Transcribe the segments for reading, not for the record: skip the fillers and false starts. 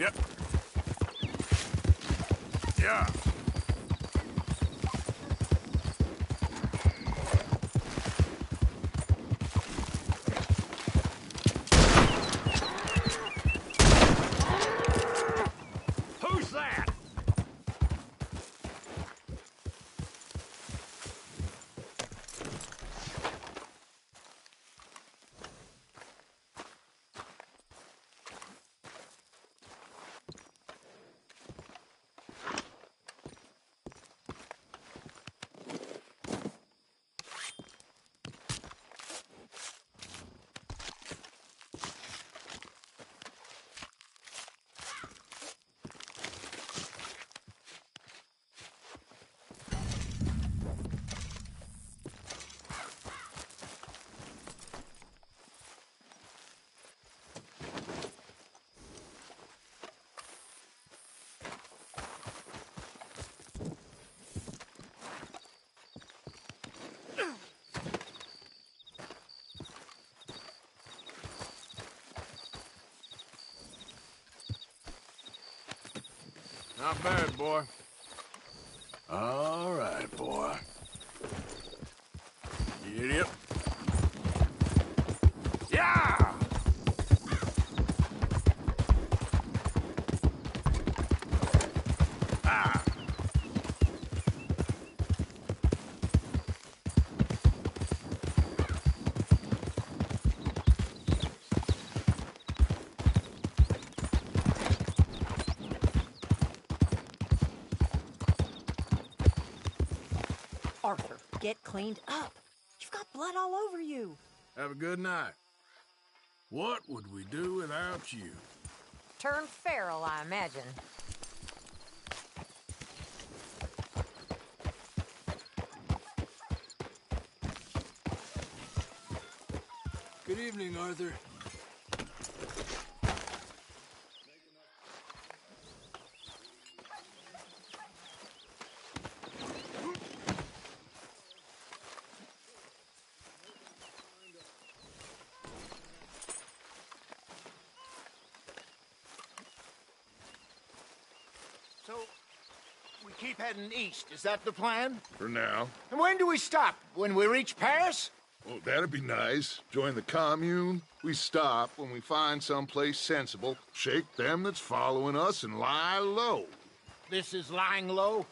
Yep. Yeah. Who's that? Not bad, boy. All right, boy. Giddy up. Yeah! Ah! Arthur, get cleaned up. You've got blood all over you. Have a good night. What would we do without you? Turned feral, I imagine. Good evening, Arthur. So, we keep heading east. Is that the plan? For now. And when do we stop? When we reach Paris? Oh, that'd be nice. Join the commune. We stop when we find someplace sensible, shake them that's following us, and lie low. This is lying low.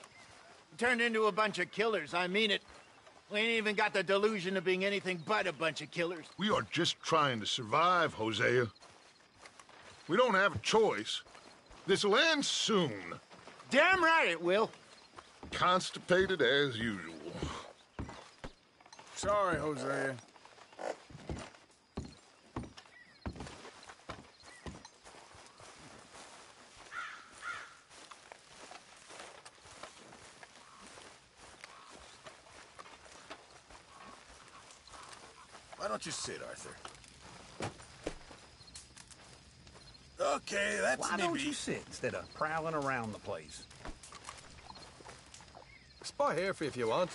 We turned into a bunch of killers, I mean it. We ain't even got the delusion of being anything but a bunch of killers. We are just trying to survive, Hosea. We don't have a choice. This'll end soon. Damn right it will. Constipated as usual. Sorry, Hosea. Why don't you sit, Arthur? Okay, that's Why maybe... don't you sit instead of prowling around the place? Spy here for you if you want.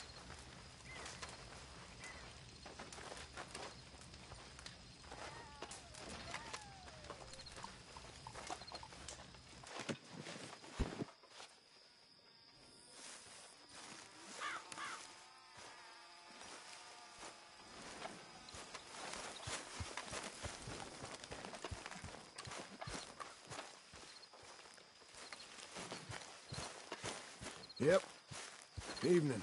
Yep. Evening.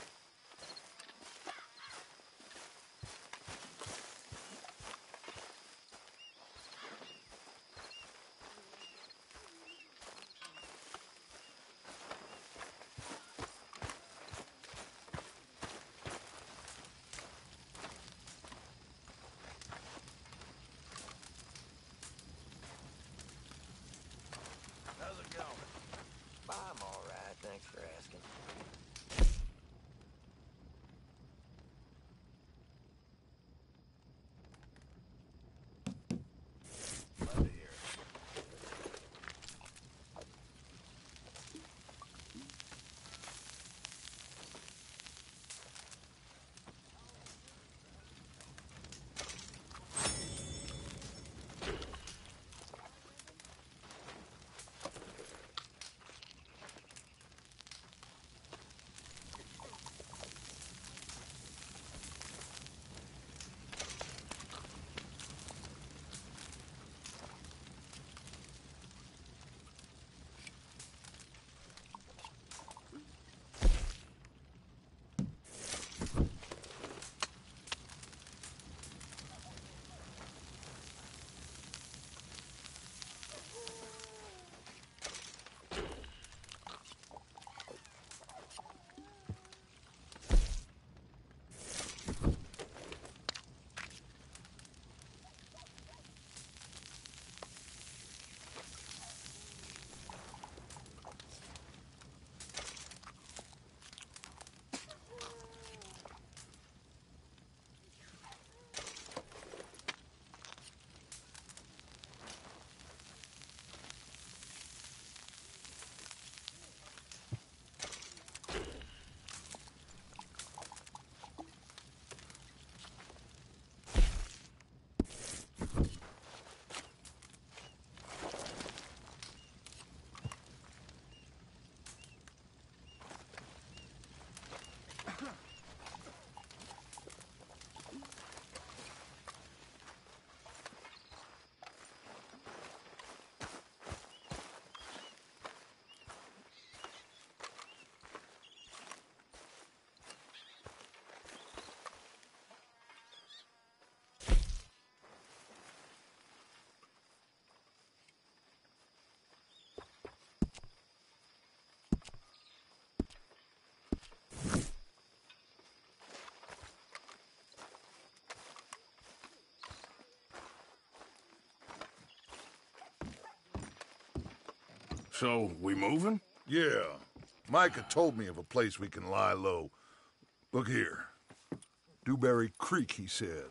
How's it going? I'm all right, thanks for asking. So, we moving? Yeah. Micah told me of a place we can lie low. Look here. Dewberry Creek, he said.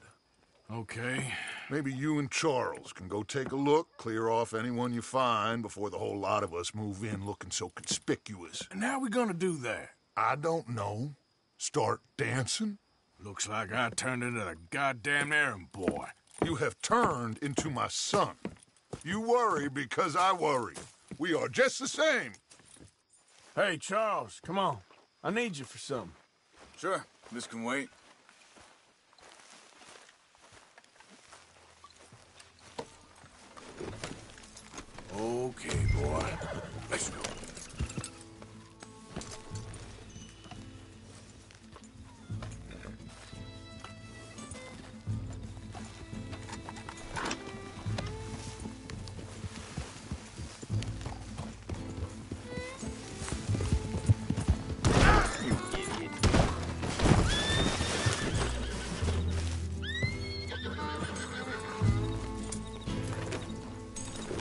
Okay. Maybe you and Charles can go take a look, clear off anyone you find before the whole lot of us move in looking so conspicuous. And how we gonna do that? I don't know. Start dancing? Looks like I turned into the goddamn errand boy. You have turned into my son. You worry because I worry. We are just the same. Hey, Charles, come on. I need you for something. Sure, this can wait. Okay, boy. Let's go.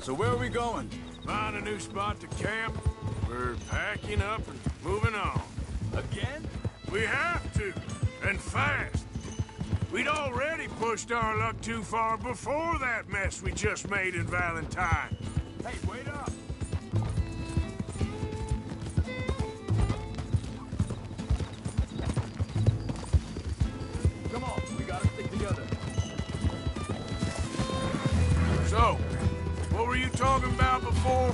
So where are we going? Find a new spot to camp. We're packing up and moving on. Again? We have to, and fast. We'd already pushed our luck too far before that mess we just made in Valentine. Hey, wait up! Come on, we gotta stick together. So, what were you talking about before?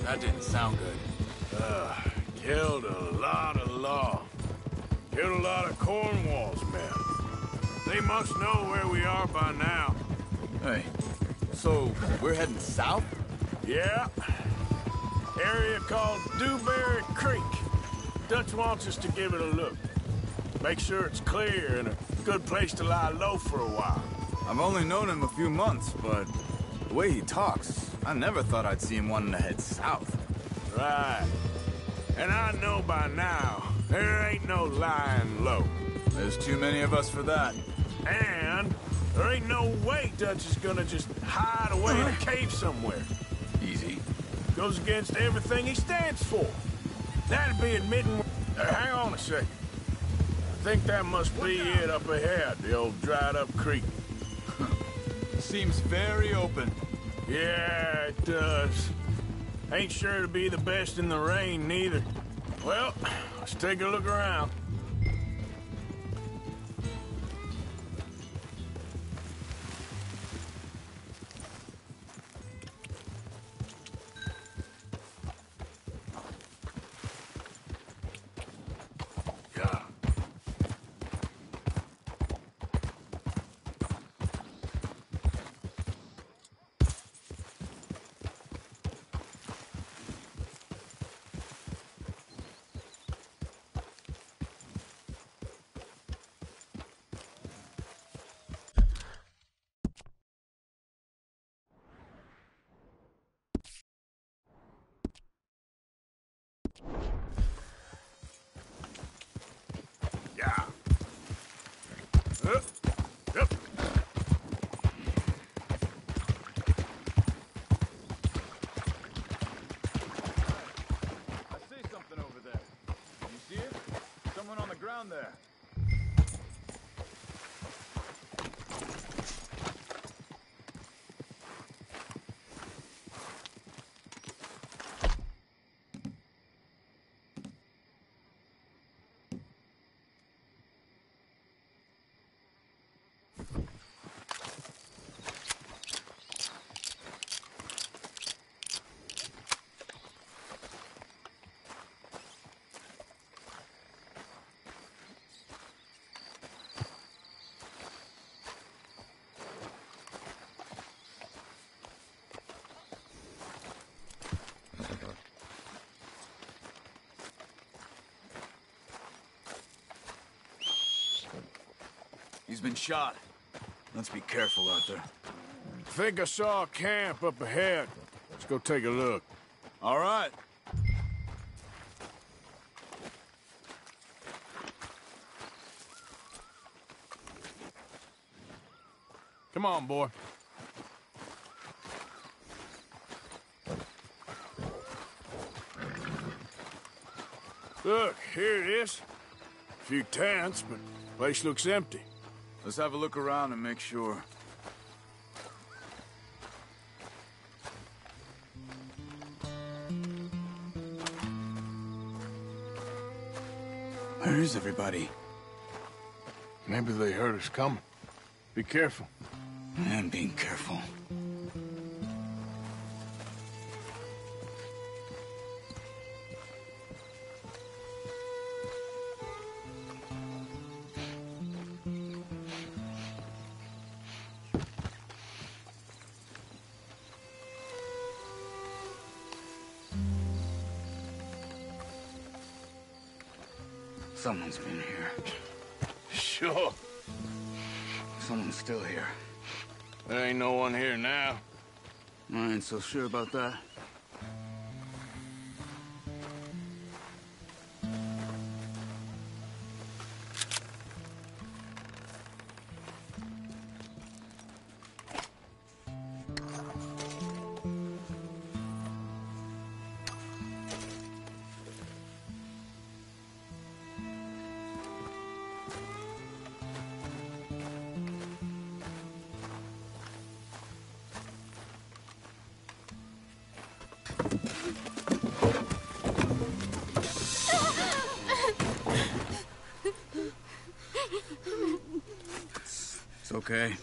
That didn't sound good. Killed a lot of law. Killed a lot of Cornwall's men. They must know where we are by now. Hey, so we're heading south? Yeah. Area called Dewberry Creek. Dutch wants us to give it a look. Make sure it's clear and a good place to lie low for a while. I've only known him a few months, but the way he talks, I never thought I'd see him wanting to head south. Right. And I know by now, there ain't no lying low. There's too many of us for that. And there ain't no way Dutch is gonna just hide away in a cave somewhere. Easy. Goes against everything he stands for. That'd be admitting... hang on a second. I think that must be it up ahead, the old dried-up creek. Seems very open. Yeah, it does. Ain't sure to be the best in the rain, neither. Well, let's take a look around. Yeah. Yeah. Up. Up. I see something over there. You see it? Someone on the ground there. He's been shot. Let's be careful out there. Think I saw a camp up ahead. Let's go take a look. All right. Come on, boy. Look, here it is. A few tents, but the place looks empty. Let's have a look around and make sure. Where is everybody? Maybe they heard us coming. Be careful. I am being careful. Someone's been here. Sure. Someone's still here. There ain't no one here now. I ain't so sure about that. It's okay.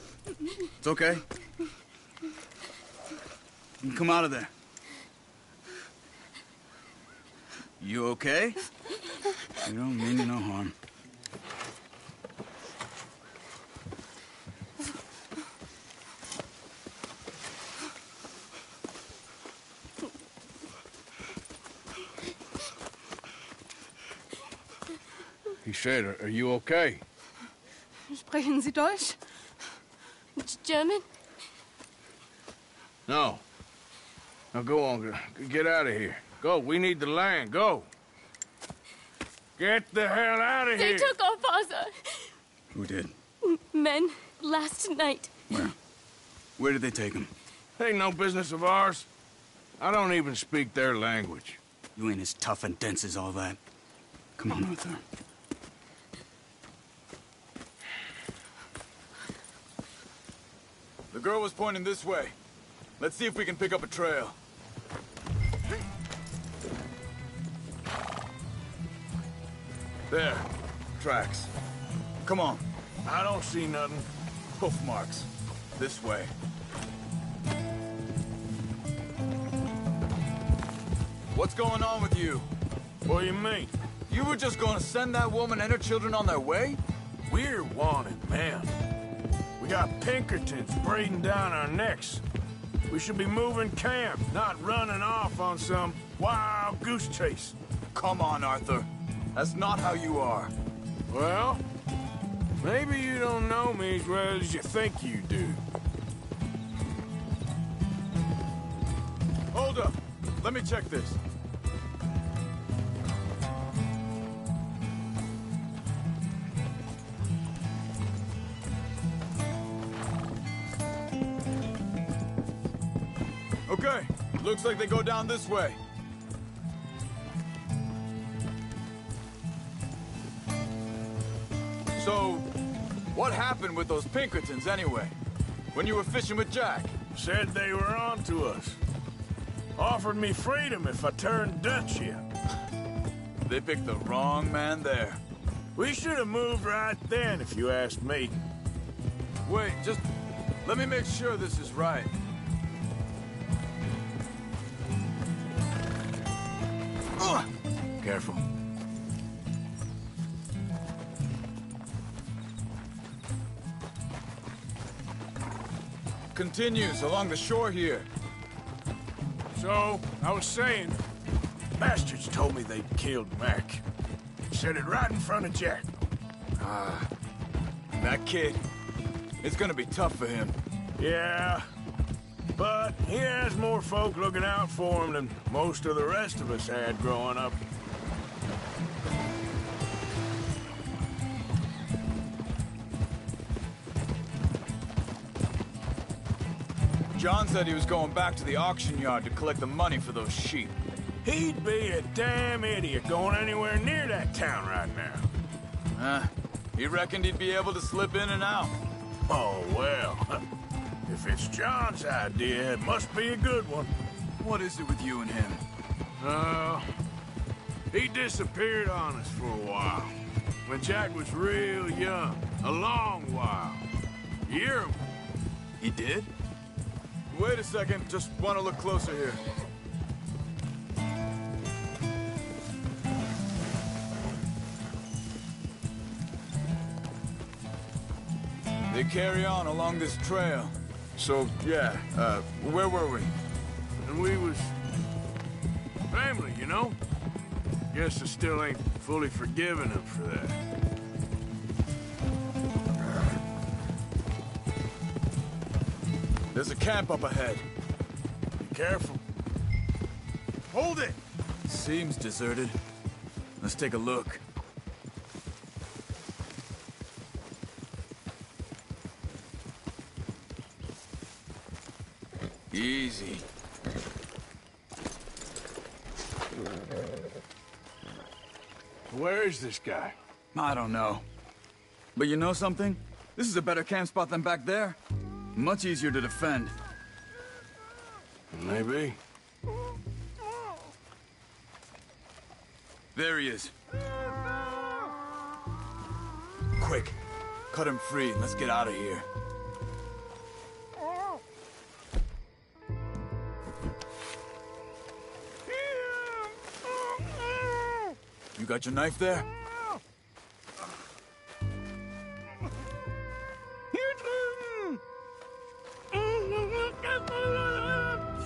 It's okay. You can come out of there. You okay? You don't mean you no harm. He said, are you okay? Sprechen Sie Deutsch? German? No. Now go on, get out of here. Go, we need the land, go. Get the hell out of They here. took our father. Who did? Men, last night. Where? Where did they take him? Ain't no business of ours. I don't even speak their language. You ain't as tough and dense as all that. Come on, Arthur. The girl was pointing this way. Let's see if we can pick up a trail. There. Tracks. Come on. I don't see nothing. Hoof marks. This way. What's going on with you? What do you mean? You were just gonna send that woman and her children on their way? We're wanted, man. We got Pinkertons breathing down our necks. We should be moving camp, not running off on some wild goose chase. Come on, Arthur. That's not how you are. Well, maybe you don't know me as well as you think you do. Hold up. Let me check this. Okay, looks like they go down this way. So, what happened with those Pinkertons anyway? When you were fishing with Jack? Said they were on to us. Offered me freedom if I turned Dutch here. They picked the wrong man there. We should have moved right then, if you ask me. Wait, just let me make sure this is right. Careful. Continues along the shore here. So, I was saying, bastards told me they'd killed Mac. Said it right in front of Jack. That kid, it's gonna be tough for him. Yeah, but he has more folk looking out for him than most of the rest of us had growing up. John said he was going back to the auction yard to collect the money for those sheep. He'd be a damn idiot going anywhere near that town right now. He reckoned he'd be able to slip in and out. Oh, well. If it's John's idea, it must be a good one. What is it with you and him? He disappeared on us for a while. When Jack was real young. A long while. You hear him? He did? Wait a second, just want to look closer here. They carry on along this trail. So, yeah, where were we? And we was... family, you know? Guess I still ain't fully forgiven him for that. There's a camp up ahead. Be careful. Hold it! Seems deserted. Let's take a look. Easy. Where is this guy? I don't know. But you know something? This is a better camp spot than back there. Much easier to defend. Maybe. There he is. Quick. Cut him free and let's get out of here. You got your knife there?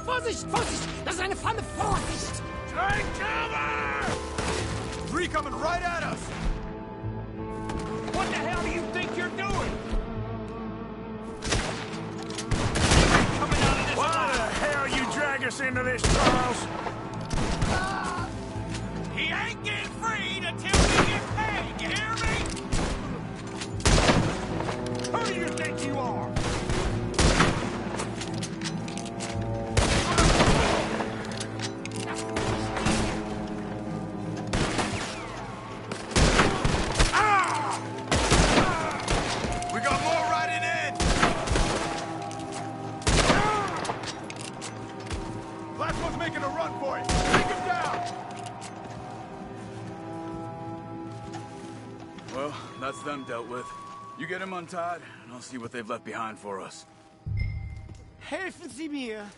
Vorsicht, Vorsicht! Das ist eine Falle! Vorsicht! Take cover! Three coming right at us! What the hell do you think you're doing? Coming out of this Why the hell you drag us into this, Charles? He ain't getting freed until we get paid, you hear me? Who do you think you are? We got more riding in! Last one's making a run for it! Take him down! Well, that's them dealt with. You get him untied, and I'll see what they've left behind for us. Helfen Sie mir!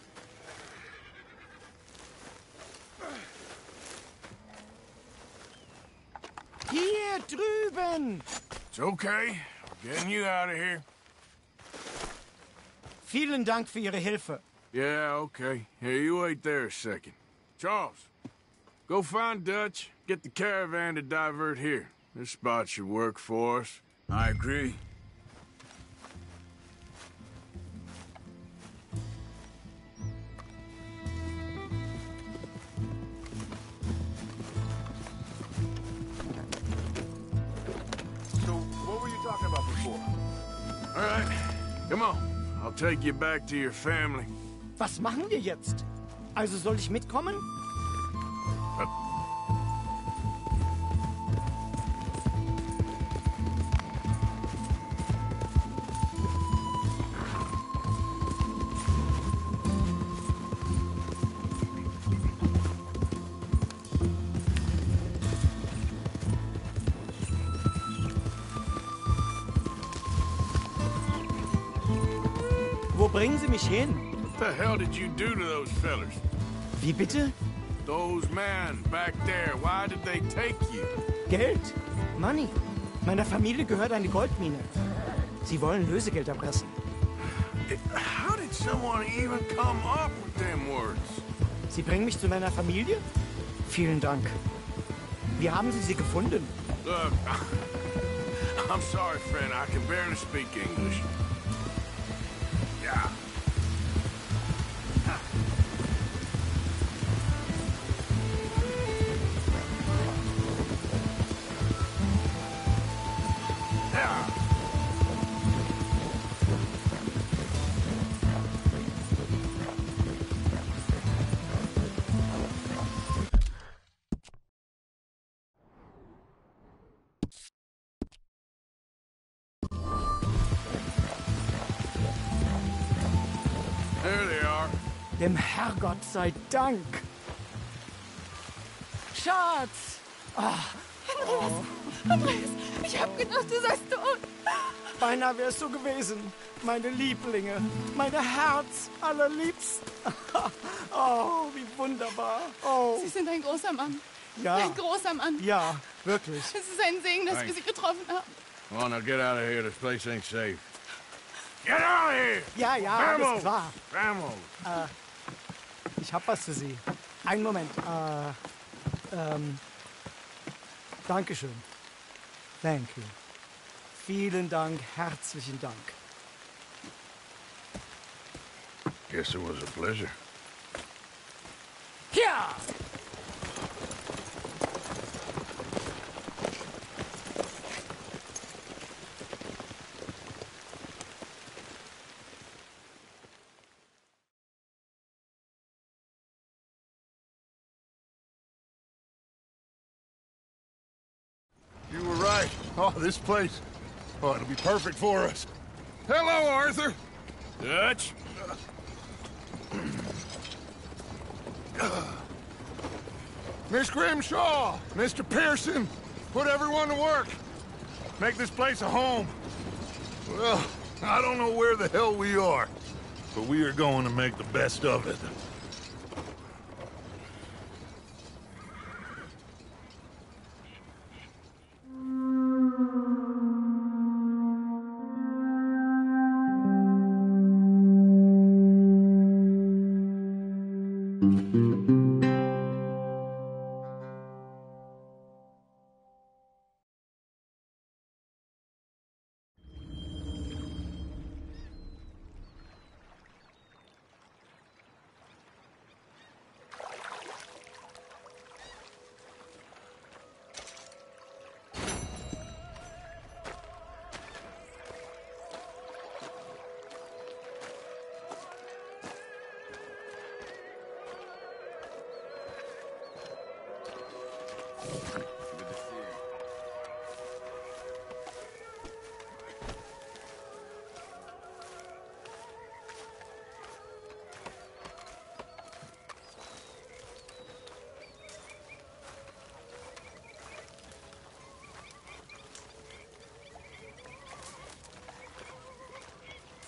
Hier drüben! It's okay. We're getting you out of here. Vielen Dank für Ihre Hilfe. Yeah, okay. Here, you wait there a second. Charles, go find Dutch. Get the caravan to divert here. This spot should work for us. I agree. So, what were you talking about before? All right, come on. I'll take you back to your family. Was machen wir jetzt? Also soll ich mitkommen? Wo bringen Sie mich hin? What the hell did you do to those fellers? Wie bitte? Those men back there, why did they take you? Geld? Money. Meiner Familie gehört eine Goldmine. Sie wollen Lösegeld erpressen. How did someone even come up with them words? Sie bringen mich zu meiner Familie? Vielen Dank. Wie haben Sie sie gefunden? Look, I'm sorry, friend. I can barely speak English. Yeah. Dem Herrgott sei Dank. Schatz! Andreas, ich hab gedacht, du seist tot. Beinahe wärst du gewesen. Meine Lieblinge. Meine Herz allerliebsten. Oh, wie wunderbar. Oh, Sie sind ein großer Mann. ja. Ein großer Mann. Ja, wirklich. Es ist ein Segen, dass wir Sie getroffen haben. Come on, now get out of here. This place ain't safe. Get out of here! Ja, ja, alles klar. Vamos! Ich hab was für Sie. Einen Moment. Dankeschön. Thank you. Vielen Dank, herzlichen Dank. Guess it was a pleasure. Ja! You were right. Oh, this place. Oh, it'll be perfect for us. Hello, Arthur. Dutch? Miss Grimshaw, Mr. Pearson, put everyone to work. Make this place a home. Well, I don't know where the hell we are, but we are going to make the best of it.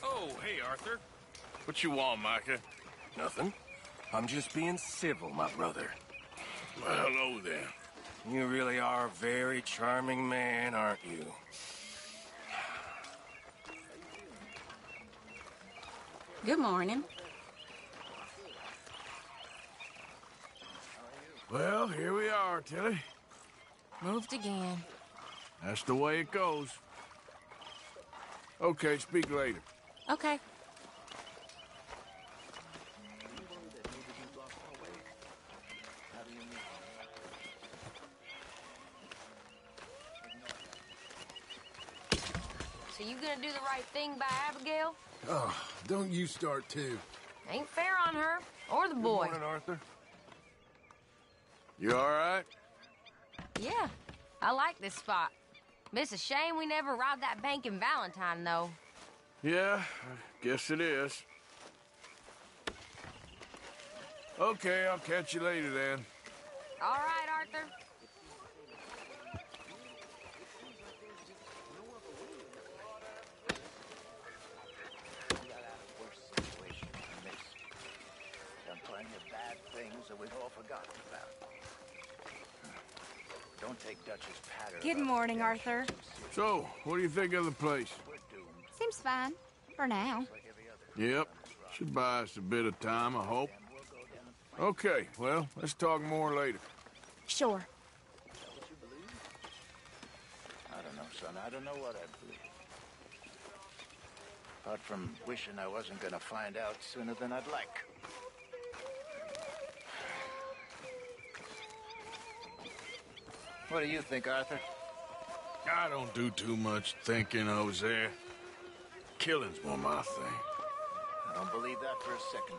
Oh, hey, Arthur. What you want, Micah? Nothing. I'm just being civil, my brother. Well, hello, then. You really are a very charming man, aren't you? Good morning. Well, here we are, Tilly. Moved again. That's the way it goes. Okay, speak later. Okay. So you gonna do the right thing by Abigail? Oh, don't you start too. Ain't fair on her or the boy. Good morning, Arthur. You all right? Yeah, I like this spot. But it's a shame we never robbed that bank in Valentine, though. Yeah, I guess it is. Okay, I'll catch you later, then. All right, Arthur. Done plenty of bad things that we've all forgotten about. Don't take Dutch's patter. Good morning, Arthur. So, what do you think of the place? Seems fine. For now. Yep. Should buy us a bit of time, I hope. Okay, well, let's talk more later. Sure. I don't know, son. I don't know what I believe. Apart from wishing I wasn't gonna find out sooner than I'd like. What do you think, Arthur? I don't do too much thinking, Jose. Killing's more my thing. I don't believe that for a second.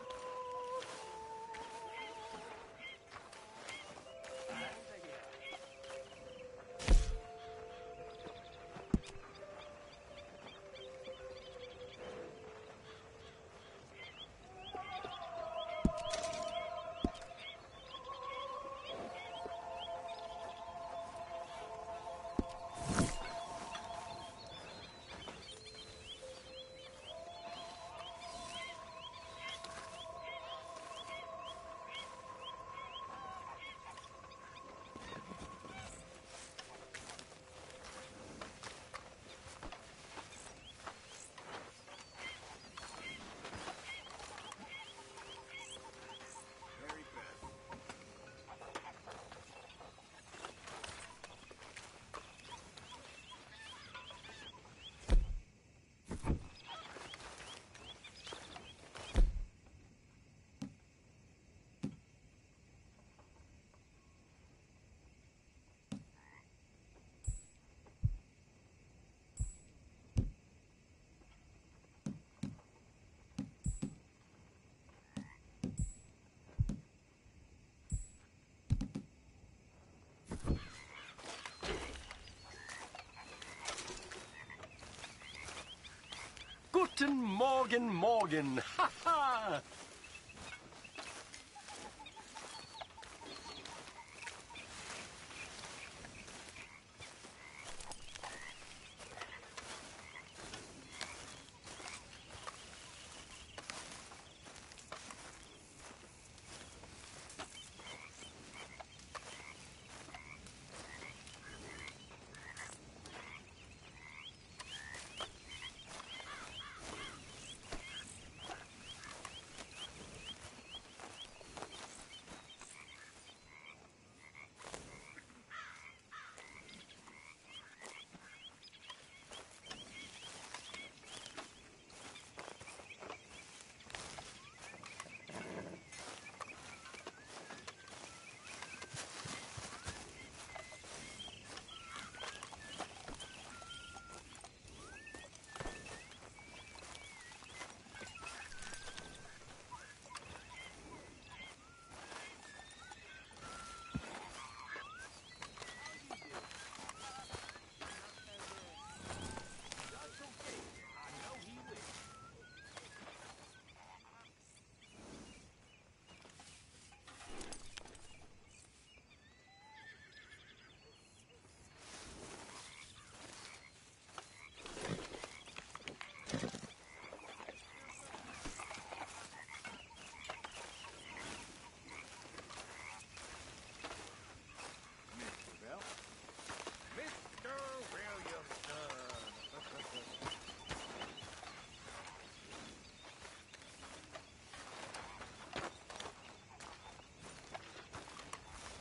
Guten Morgen, Morgen. Ha ha!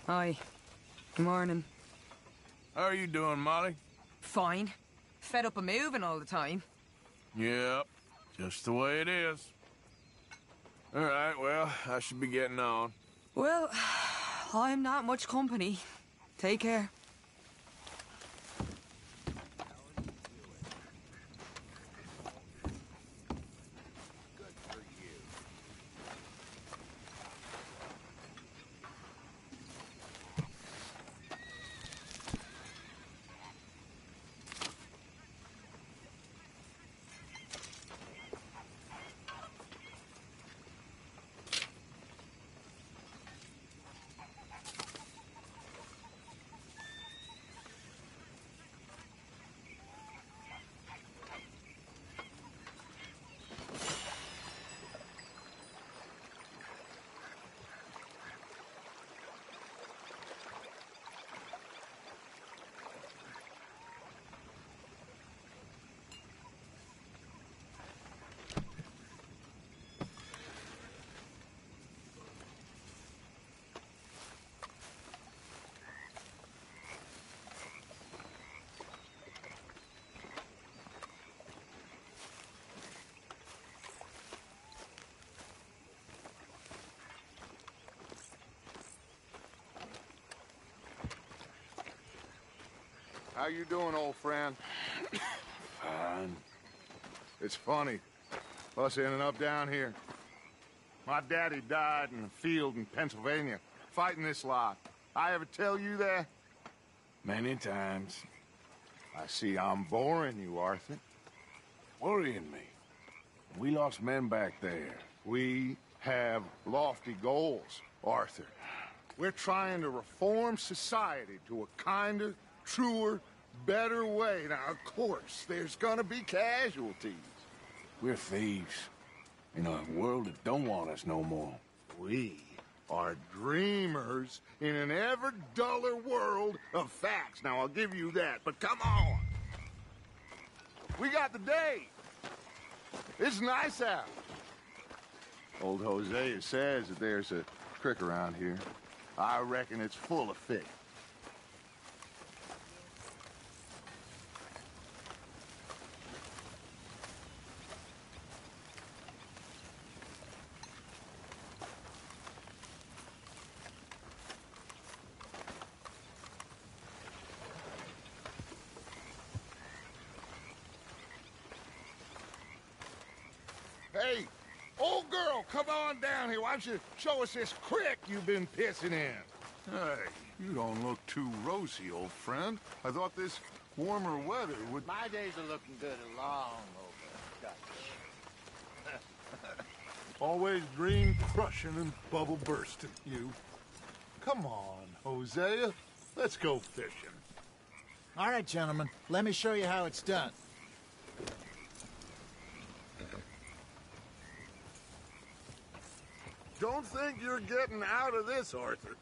Hi. Good morning. How are you doing, Molly? Fine. Fed up of moving all the time. Yep, just the way it is. All right, well, I should be getting on. Well, I'm not much company. Take care. How you doing, old friend? Fine. It's funny, us ending up down here. My daddy died in a field in Pennsylvania, fighting this lot. I ever tell you that? Many times. I see I'm boring you, Arthur. Worrying me. We lost men back there. We have lofty goals, Arthur. We're trying to reform society to a kinder, truer, better way. Now, of course, there's gonna be casualties. We're thieves in a world that don't want us no more. We are dreamers in an ever duller world of facts. Now, I'll give you that, but come on. We got the day. It's nice out. Old Hosea says that there's a creek around here. I reckon it's full of fish. Hey, old girl, come on down here. Why don't you show us this creek you've been pissing in? Hey, you don't look too rosy, old friend. I thought this warmer weather would... My days are looking good along over. Always dream crushing and bubble bursting, you. Come on, Hosea. Let's go fishing. All right, gentlemen. Let me show you how it's done. Don't think you're getting out of this, Arthur.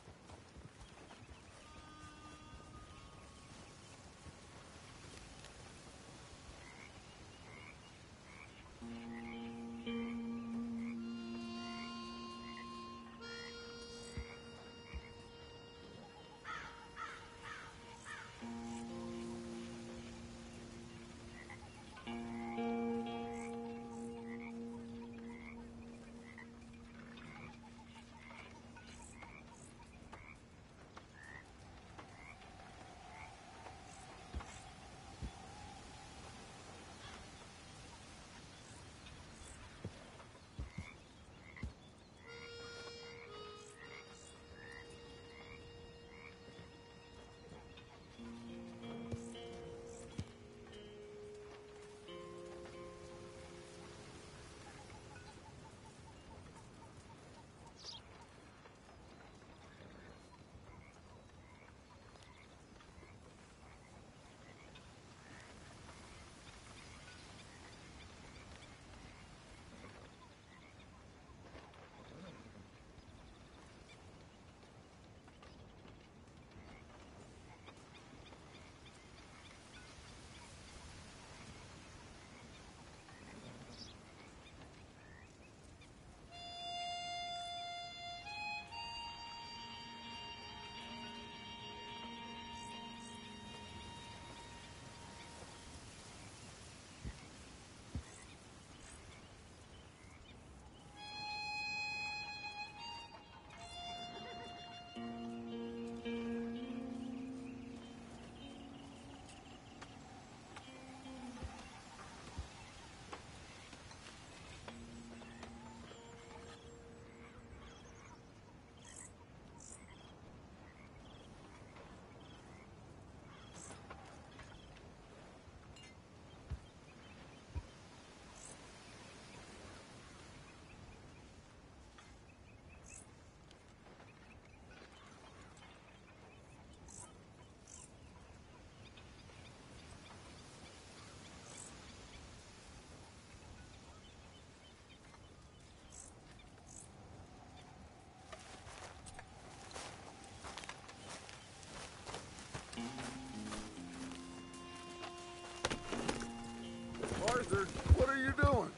Arthur, what are you doing?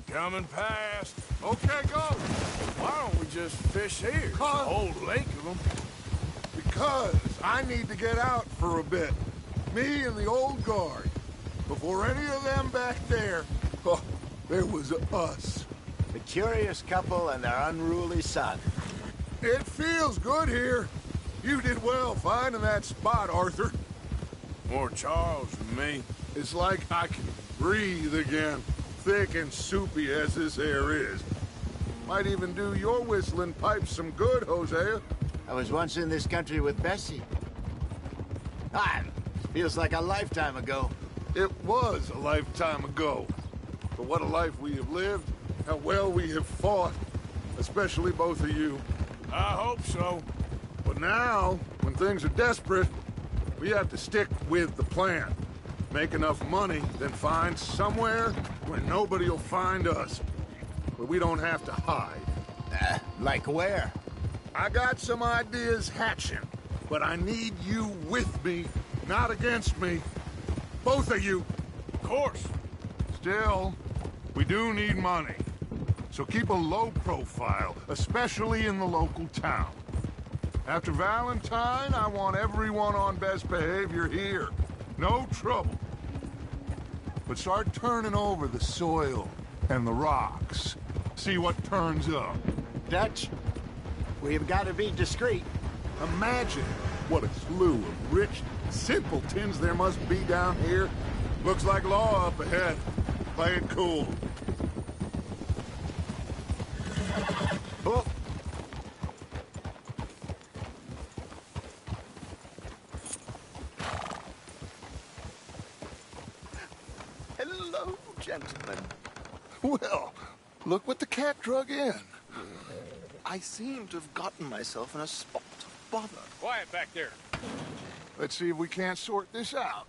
Coming past. Okay, go. Why don't we just fish here? It's a whole lake of them. Because I need to get out for a bit. Me and the old guard. Before any of them back there, oh, there was us. The curious couple and their unruly son. It feels good here. You did well finding that spot, Arthur. More Charles than me. It's like I can breathe again, thick and soupy as this air is. Might even do your whistling pipes some good, Hosea. I was once in this country with Bessie. Feels like a lifetime ago. It was a lifetime ago. But what a life we have lived, how well we have fought, especially both of you. I hope so. But now, when things are desperate, we have to stick with the plan. Make enough money, then find somewhere where nobody will find us. Where we don't have to hide. Like where? I got some ideas hatching, but I need you with me, not against me. Both of you. Of course. Still, we do need money. So keep a low profile, especially in the local town. After Valentine, I want everyone on best behavior here. No trouble. But start turning over the soil and the rocks. See what turns up. Dutch, we've got to be discreet. Imagine what a slew of rich simpletons there must be down here. Looks like law up ahead. Play it cool. Oh. gentlemen. Well, look what the cat drug in. I seem to have gotten myself in a spot of bother. Quiet back there. Let's see if we can't sort this out.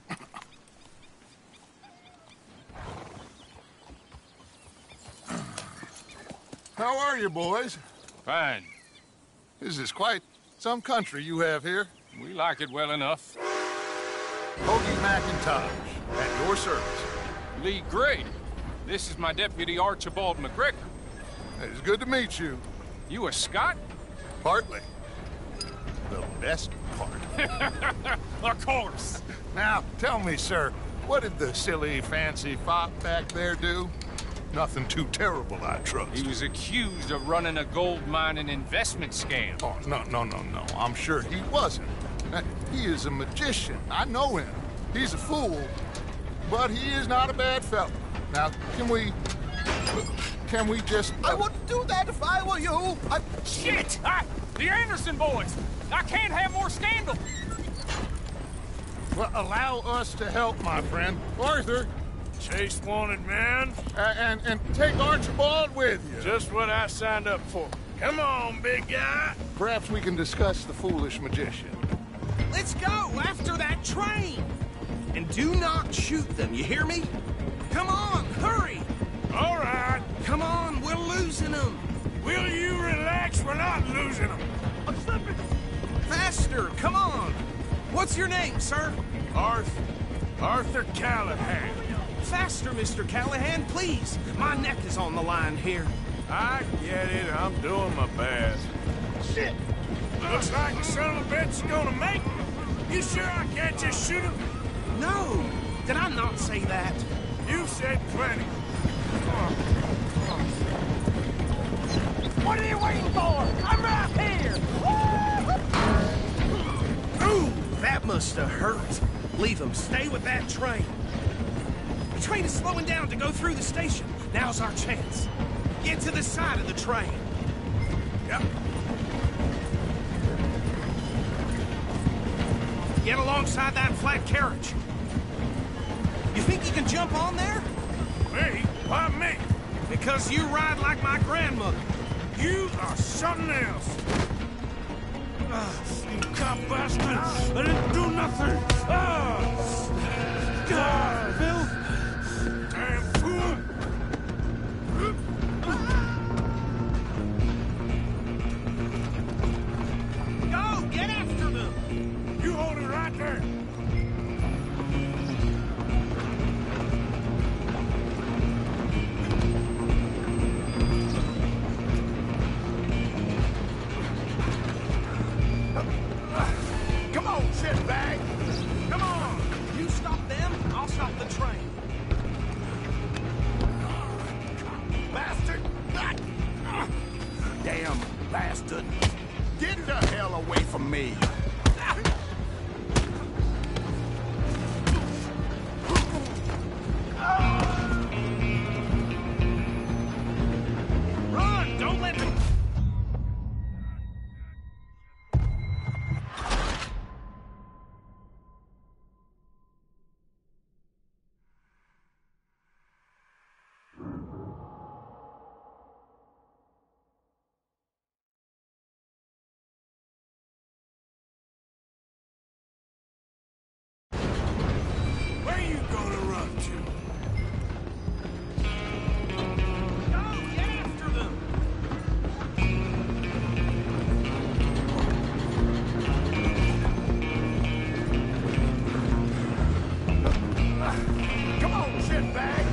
How are you, boys? Fine. This is quite some country you have here. We like it well enough. Hoagie McIntosh, at your service. Lee Gray. This is my deputy Archibald McGregor. It's good to meet you. You a Scot? Partly. The best part. Of course. Now, tell me, sir, what did the silly, fancy fop back there do? Nothing too terrible, I trust. He was accused of running a gold mining investment scam. Oh, no. I'm sure he wasn't. He is a magician. I know him. He's a fool, but he is not a bad fellow. Now, can we just... I wouldn't do that if I were you. Shit! The Anderson boys! I can't have more scandal! Well, allow us to help, my friend. Arthur! Chase wanted man. And take Archibald with you. Just what I signed up for. Come on, big guy. Perhaps we can discuss the foolish magician. Let's go after that train. And do not shoot them, you hear me? Come on, hurry. All right. Come on, we're losing them. Will you relax? We're not losing them. I'm slipping. Faster, come on. What's your name, sir? Arthur Callahan. Faster, Mr. Callahan, please. My neck is on the line here. I get it. I'm doing my best. Shit! Looks like the son of a bitch is gonna make it. You sure I can't just shoot him? No! Did I not say that? You said plenty. What are you waiting for? I'm right here! Ooh, that must have hurt. Leave him. Stay with that train. The train is slowing down to go through the station. Now's our chance. Get to the side of the train. Yep. Get alongside that flat carriage. You think you can jump on there? Me? Why me? Because you ride like my grandmother. You are something else. You cop bastard! I didn't do nothing! Phil! Damn fool! Go! Get after them! You hold it right there! Come on, shitbag! Come on! You stop them, I'll stop the train. Bastard! Damn bastard! Get the hell away from me! Run! Don't let them... Where you gonna run to? Go! Get after them! Come on, shitbag!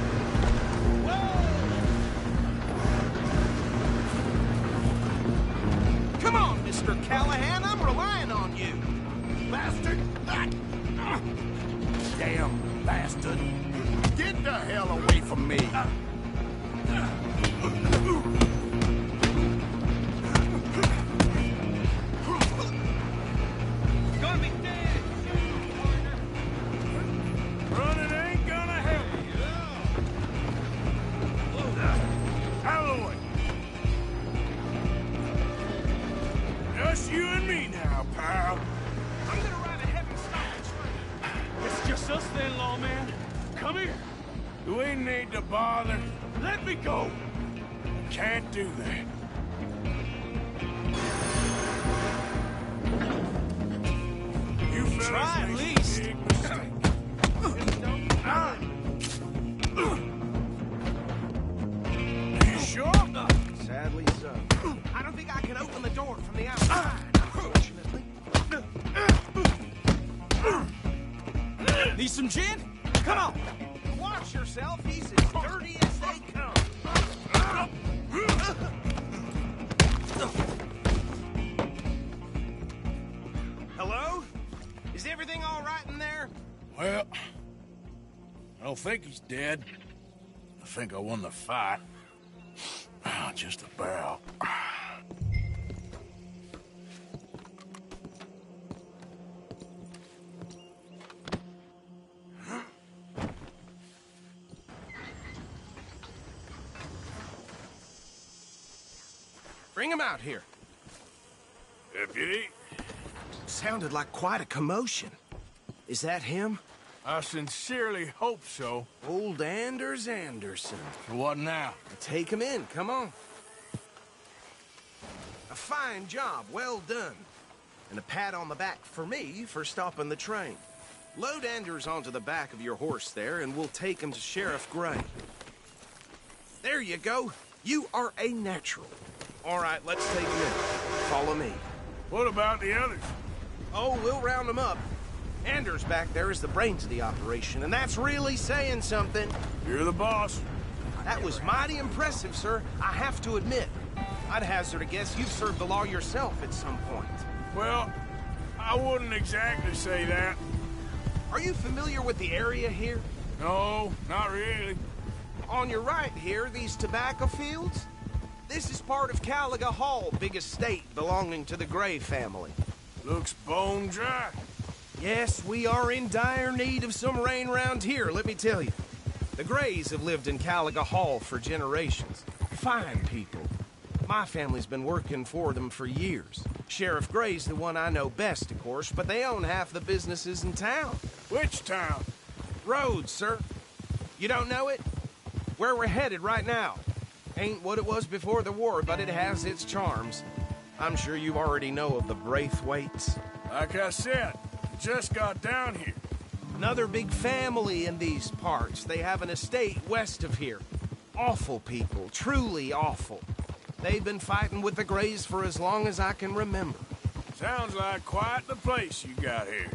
Come on, Mr. Callahan, I'm relying on you. Bastard! Damn bastard! Get the hell away from me! Gonna be dead! Running ain't gonna help you. Out of the way. Just you and me now, pal. I'm gonna ride ahead and stop the train. It's just us then, lawman. Come here. Do we need to bother? Let me go! Can't do that. You fellas Try at made a least. big mistake. You sure? Sadly so. I don't think I can open the door from the outside, unfortunately. Need some gin? Come on! Watch yourself, he's as dirty as they come. Hello? Is everything all right in there? Well, I don't think he's dead. I think I won the fight. Just about. Bring him out here. Deputy? Sounded like quite a commotion. Is that him? I sincerely hope so. Old Anders Anderson. What now? Take him in, come on. A fine job, well done. And a pat on the back for me for stopping the train. Load Anders onto the back of your horse there, and we'll take him to Sheriff Gray. There you go. You are a natural. All right, let's take him in. Follow me. What about the others? Oh, we'll round them up. Anders back there is the brains of the operation, and that's really saying something. You're the boss. That was mighty impressive, sir. I have to admit. I'd hazard a guess you've served the law yourself at some point. Well, I wouldn't exactly say that. Are you familiar with the area here? No, not really. On your right here, these tobacco fields? This is part of Caliga Hall, big estate belonging to the Gray family. Looks bone dry. Yes, we are in dire need of some rain round here, let me tell you. The Grays have lived in Caliga Hall for generations. Fine people. My family's been working for them for years. Sheriff Gray's the one I know best, of course, but they own half the businesses in town. Which town? Rhodes, sir. You don't know it? Where we're headed right now. Ain't what it was before the war, but it has its charms. I'm sure you already know of the Braithwaites. Like I said, just got down here. Another big family in these parts. They have an estate west of here. Awful people, truly awful. They've been fighting with the Grays for as long as I can remember. Sounds like quite the place you got here.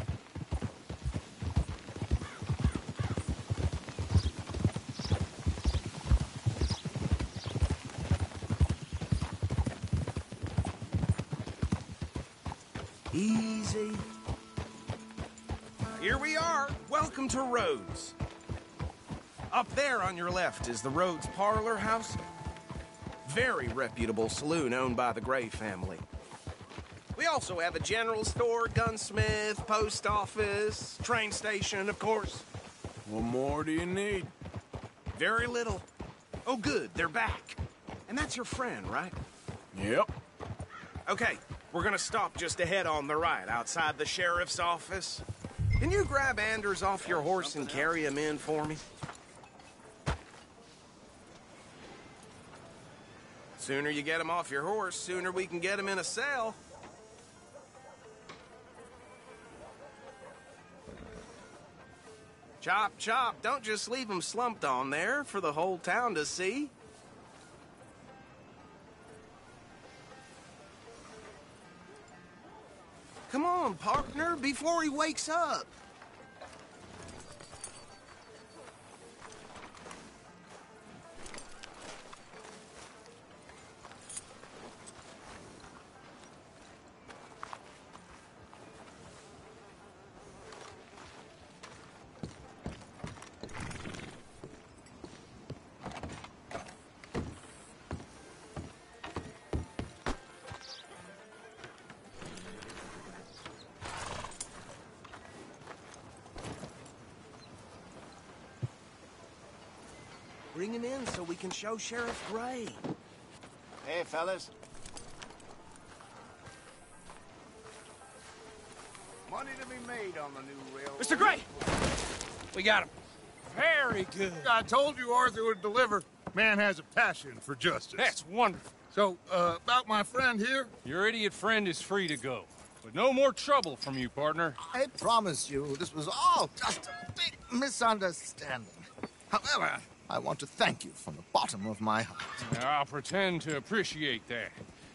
Easy. Here we are. Welcome to Rhodes. Up there on your left is the Rhodes Parlor House. Very reputable saloon owned by the Gray family. We also have a general store, gunsmith, post office, train station, of course. What more do you need? Very little. Oh, good, they're back. And that's your friend, right? Yep. Okay, we're gonna stop just ahead on the right, outside the sheriff's office. Can you grab Anders off your horse and carry him in for me? Sooner you get him off your horse, sooner we can get him in a cell. Chop, chop. Don't just leave him slumped on there for the whole town to see. Come on, partner, before he wakes up. Bring him in so we can show Sheriff Gray. Hey, fellas. Money to be made on the new railroad. Mr. Gray! We got him. Very good. I told you Arthur would deliver. Man has a passion for justice. That's wonderful. So, about my friend here? Your idiot friend is free to go. But no more trouble from you, partner. I promise you this was all just a big misunderstanding. However, I want to thank you from the bottom of my heart. I'll pretend to appreciate that.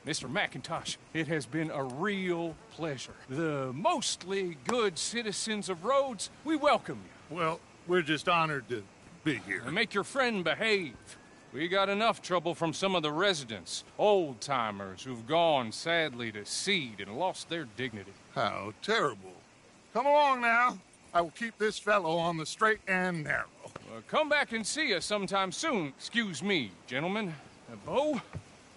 Mr. McIntosh, it has been a real pleasure. The mostly good citizens of Rhodes, we welcome you. Well, we're just honored to be here. And make your friend behave. We got enough trouble from some of the residents, old-timers who've gone, sadly, to seed and lost their dignity. How terrible. Come along now. I will keep this fellow on the straight and narrow. Come back and see us sometime soon. Excuse me, gentlemen. Bo,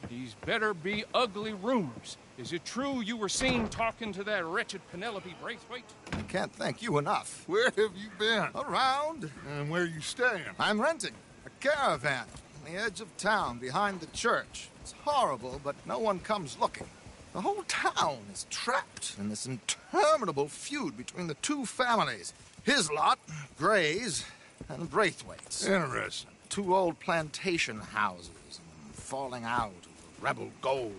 these better be ugly rumors. Is it true you were seen talking to that wretched Penelope Braithwaite? I can't thank you enough. Where have you been? Around. And where are you staying? I'm renting a caravan on the edge of town behind the church. It's horrible, but no one comes looking. The whole town is trapped in this interminable feud between the two families. His lot, Gray's, and Braithwaite's. Interesting. Two old plantation houses, falling out of rebel gold,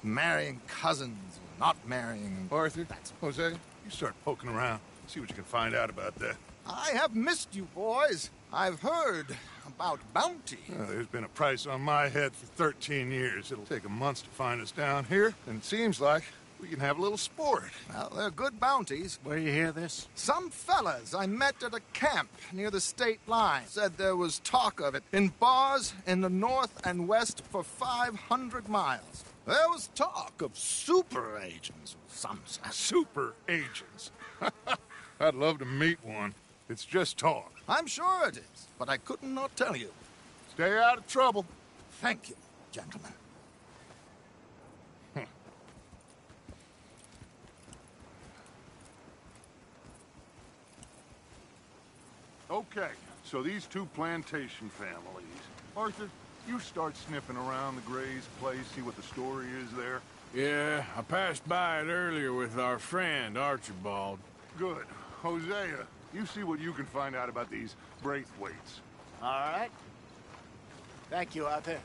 and marrying cousins, and not marrying. Arthur, Jose, you start poking around. See what you can find out about that. I have missed you, boys. I've heard about bounty. There's been a price on my head for 13 years. It'll take a month to find us down here, and it seems like we can have a little sport. Well, they're good bounties. Where you hear this? Some fellas I met at a camp near the state line said there was talk of it in bars in the north and west for 500 miles. There was talk of super agents of some sort. Super agents? I'd love to meet one. It's just talk. I'm sure it is, but I could not tell you. Stay out of trouble. Thank you, gentlemen. Okay, so these two plantation families. Arthur, you start sniffing around the Gray's place, see what the story is there. Yeah, I passed by it earlier with our friend, Archibald. Good. Hosea, you see what you can find out about these Braithwaites. All right. Thank you, Arthur.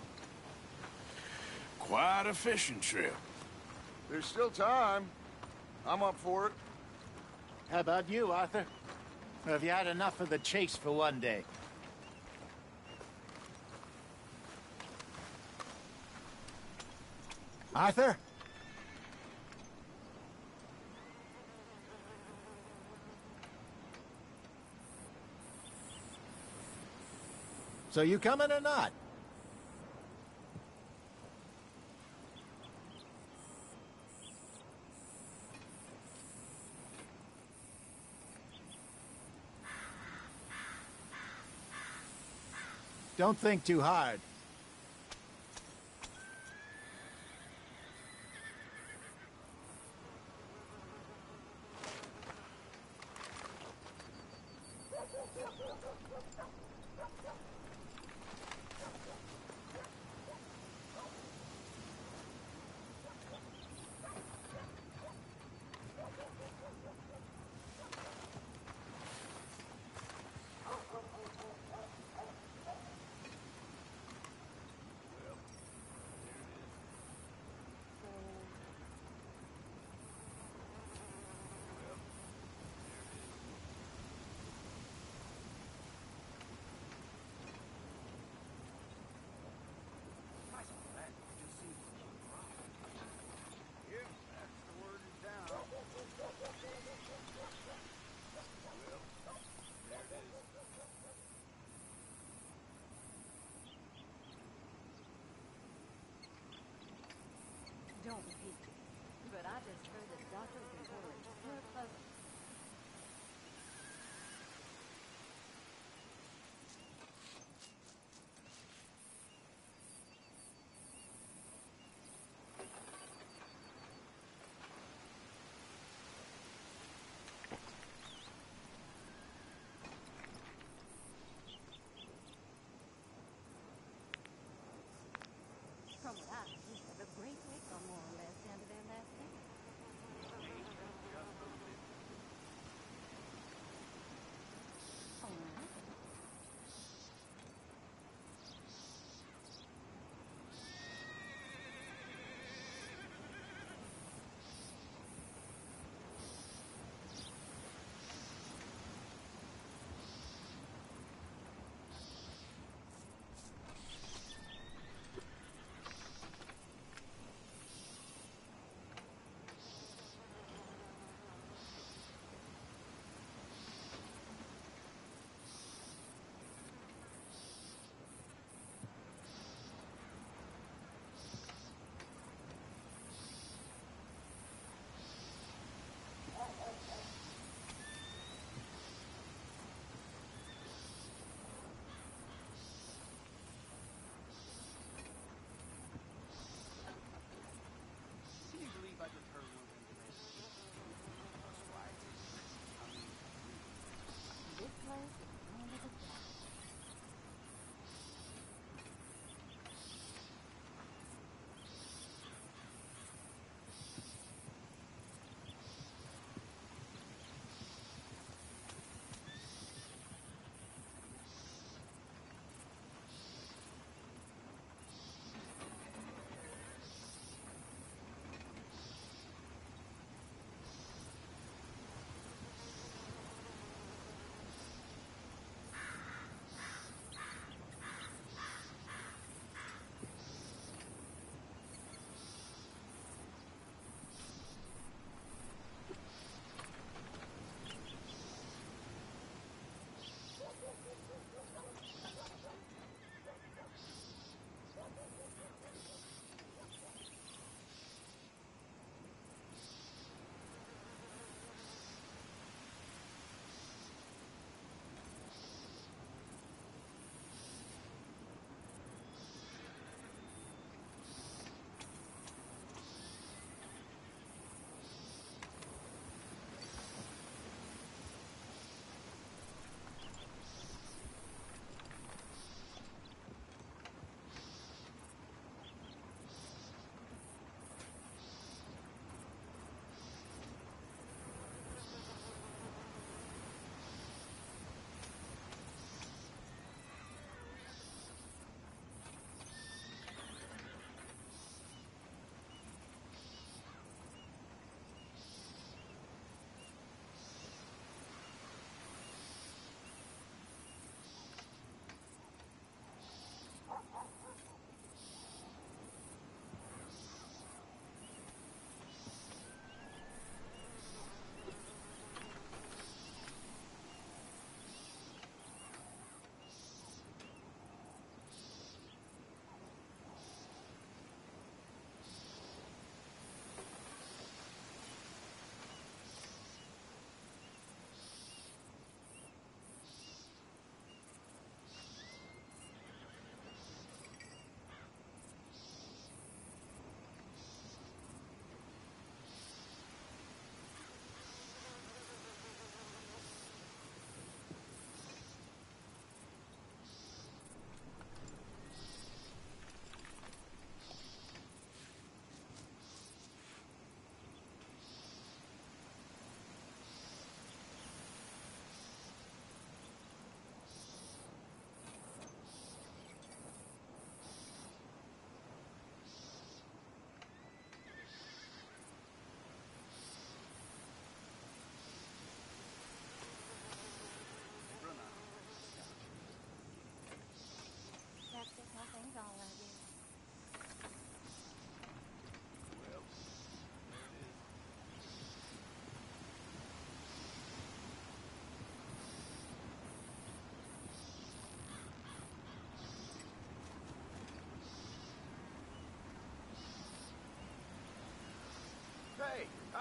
Quite a fishing trip. There's still time. I'm up for it. How about you, Arthur? Or have you had enough of the chase for one day? Arthur? So you coming or not? Don't think too hard.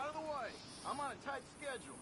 Out of the way. I'm on a tight schedule.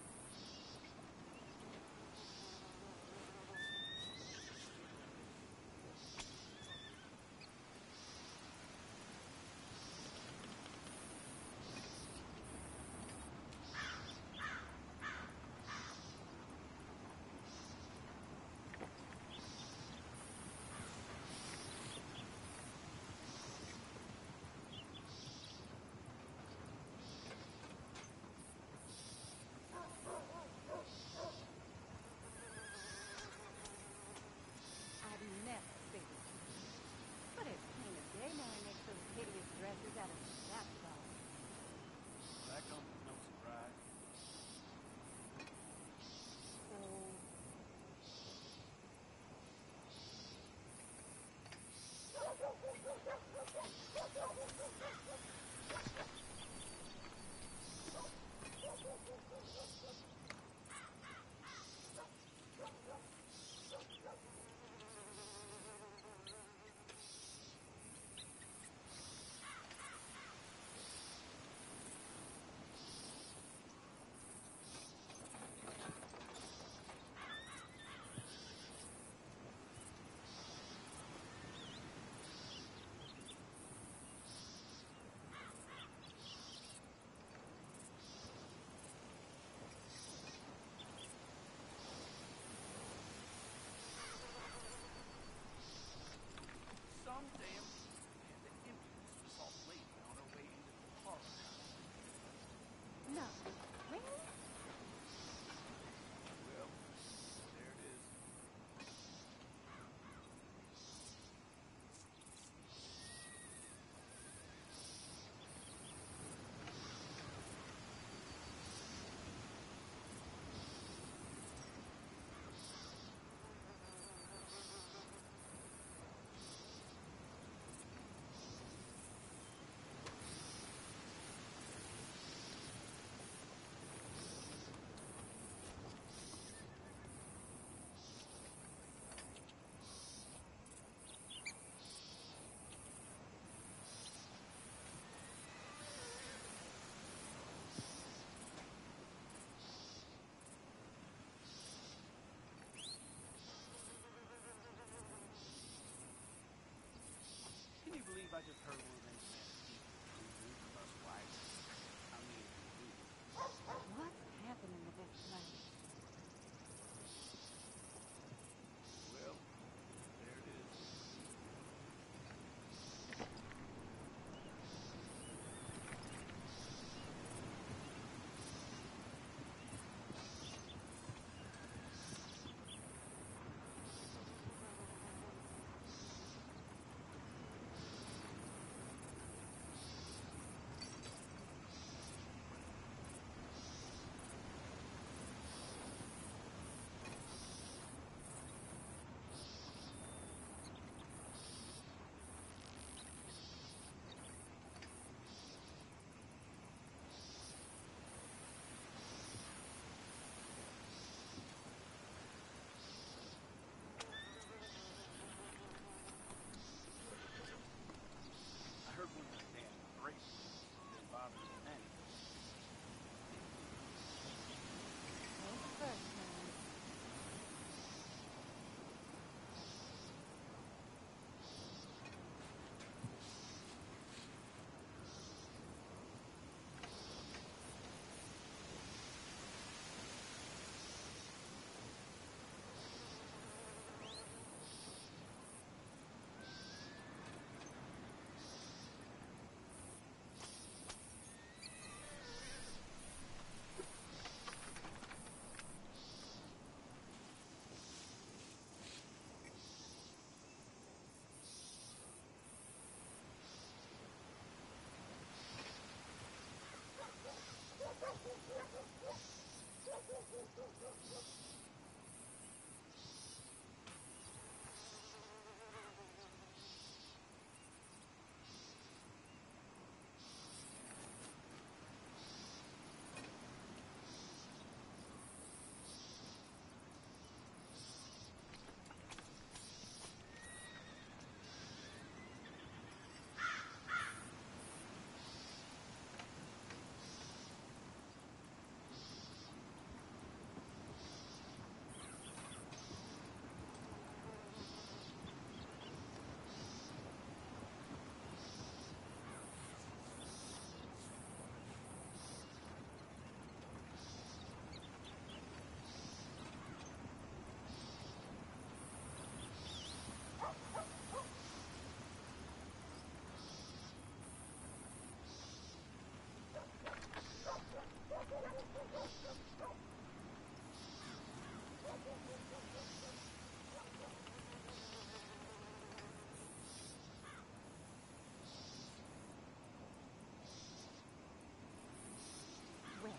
Well,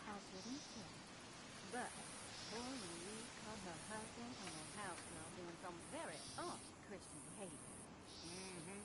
I shouldn't say, but poor Louise caught her husband and her house girl doing some very un-Christian behavior. Mm-hmm.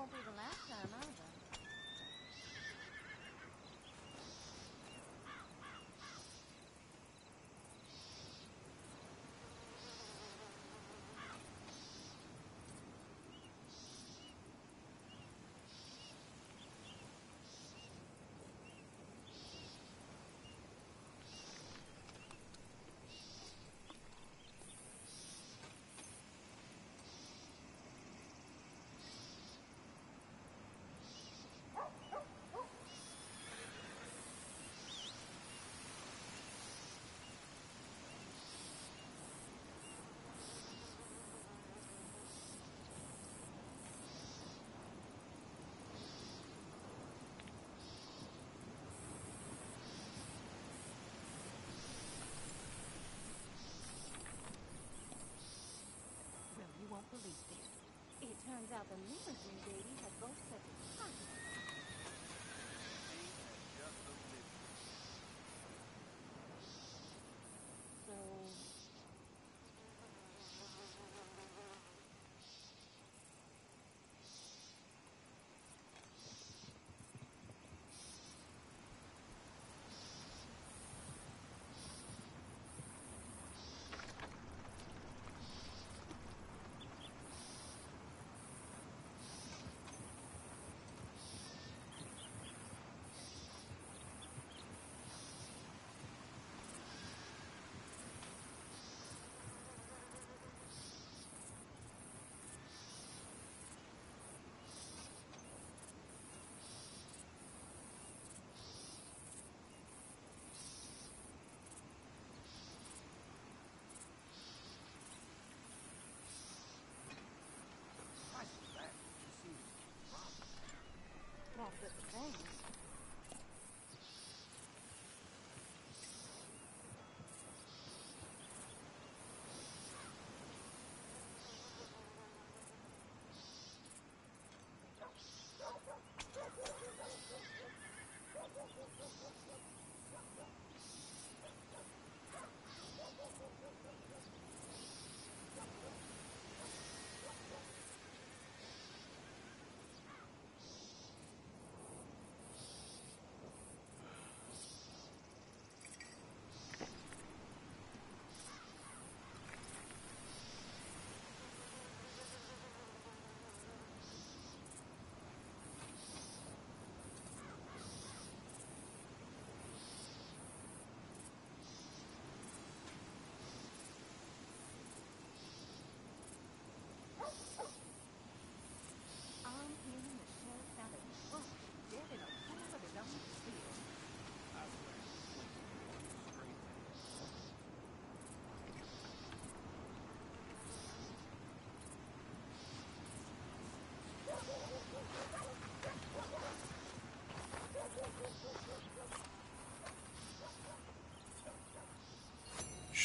won't be the last time either. Believe it. It turns out the limousine baby has both sets of pockets. So... Well, good things.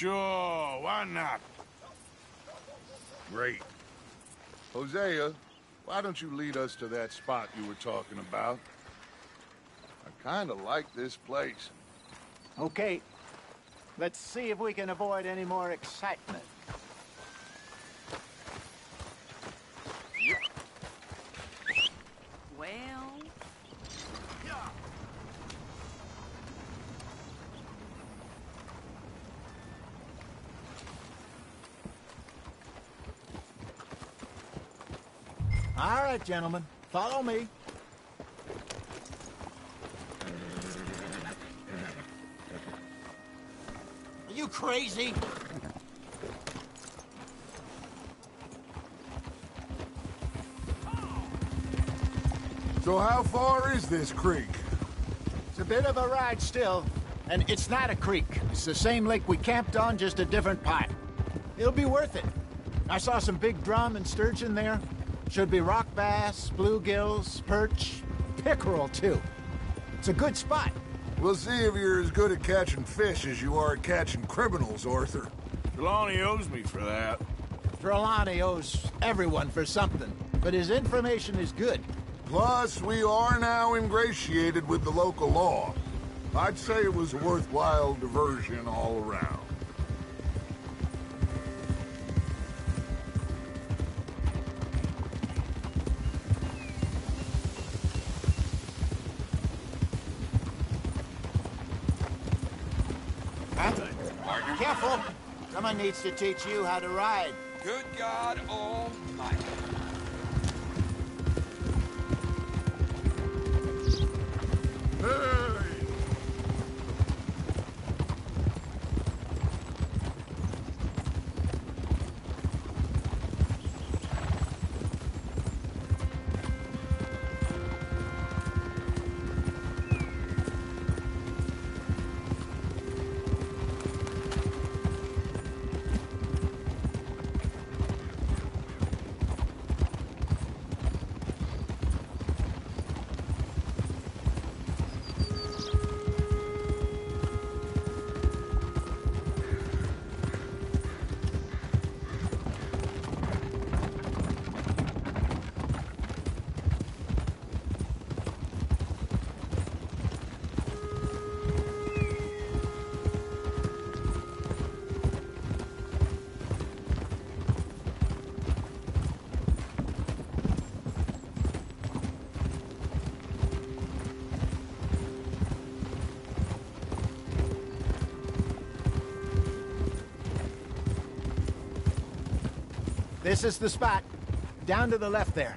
Sure, why not? Great. Hosea, why don't you lead us to that spot you were talking about? I kind of like this place. Okay. Let's see if we can avoid any more excitement. Well... All right, gentlemen. Follow me. Are you crazy? So how far is this creek? It's a bit of a ride still, and it's not a creek. It's the same lake we camped on, just a different part. It'll be worth it. I saw some big drum and sturgeon there. Should be rock bass, bluegills, perch, pickerel, too. It's a good spot. We'll see if you're as good at catching fish as you are at catching criminals, Arthur. Trelawney owes me for that. Trelawney owes everyone for something, but his information is good. Plus, we are now ingratiated with the local law. I'd say it was a worthwhile diversion all around. Careful. Someone needs to teach you how to ride. Good God Almighty. Hey! This is the spot. Down to the left there.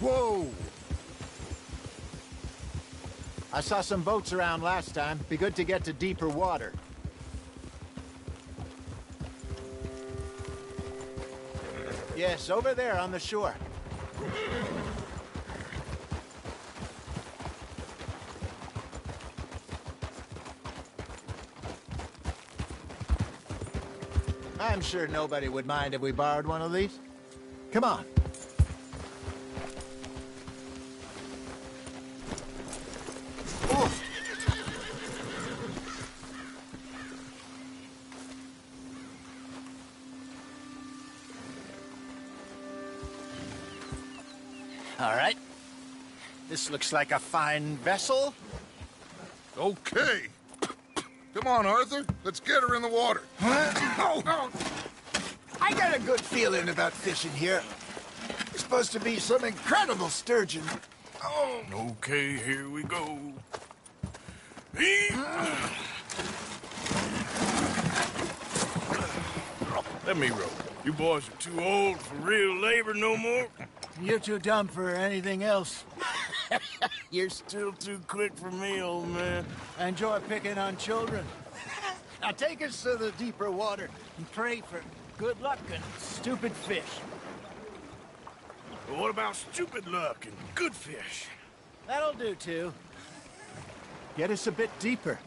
Whoa! I saw some boats around last time. Be good to get to deeper water. Yes, over there on the shore. I'm sure nobody would mind if we borrowed one of these. Come on. Oof. All right. This looks like a fine vessel. Okay. Come on, Arthur. Let's get her in the water. Oh. I got a good feeling about fishing here. It's supposed to be some incredible sturgeon. Oh. Okay, here we go. Let me row. You boys are too old for real labor no more. You're too dumb for anything else. You're still too quick for me, old man. I enjoy picking on children. Now take us to the deeper water and pray for good luck and stupid fish. But what about stupid luck and good fish? That'll do, too. Get us a bit deeper.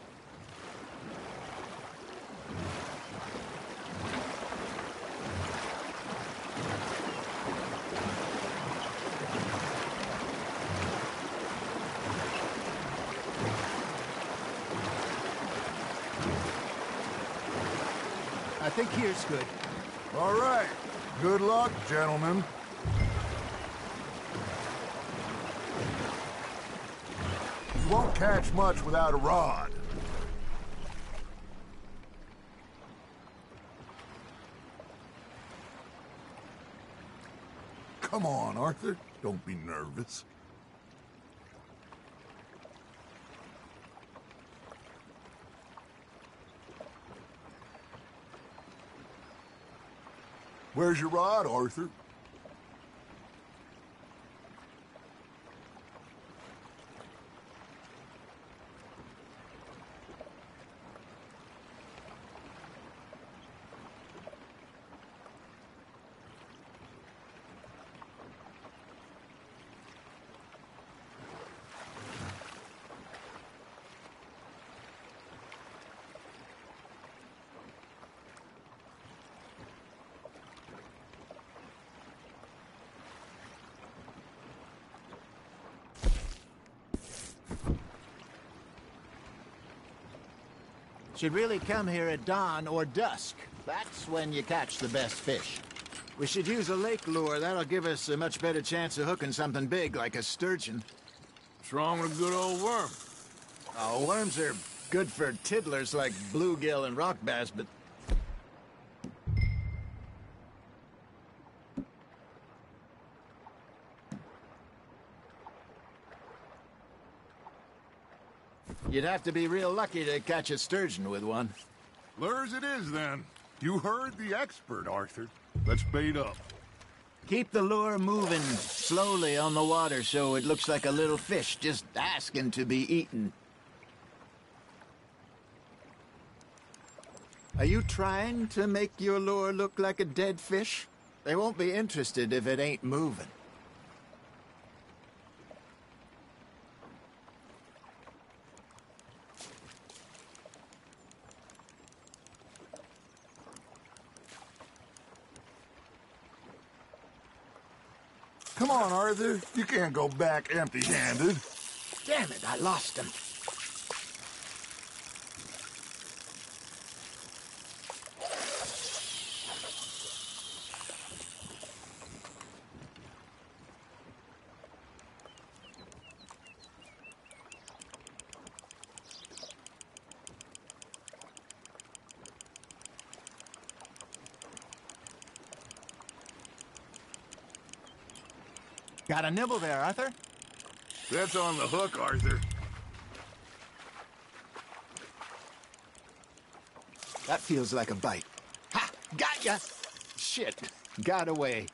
I think here's good. All right. Good luck, gentlemen. You won't catch much without a rod. Come on, Arthur. Don't be nervous. Where's your rod, Arthur? Should really come here at dawn or dusk. That's when you catch the best fish. We should use a lake lure. That'll give us a much better chance of hooking something big like a sturgeon. What's wrong with a good old worm? Oh, worms are good for tiddlers like bluegill and rock bass, but... You'd have to be real lucky to catch a sturgeon with one. Lures it is, then. You heard the expert, Arthur. Let's bait up. Keep the lure moving slowly on the water so it looks like a little fish just asking to be eaten. Are you trying to make your lure look like a dead fish? They won't be interested if it ain't moving. Come on, Arthur. You can't go back empty-handed. Damn it, I lost him. Got a nibble there, Arthur? That's on the hook, Arthur. That feels like a bite. Ha! Got ya! Shit. Got away.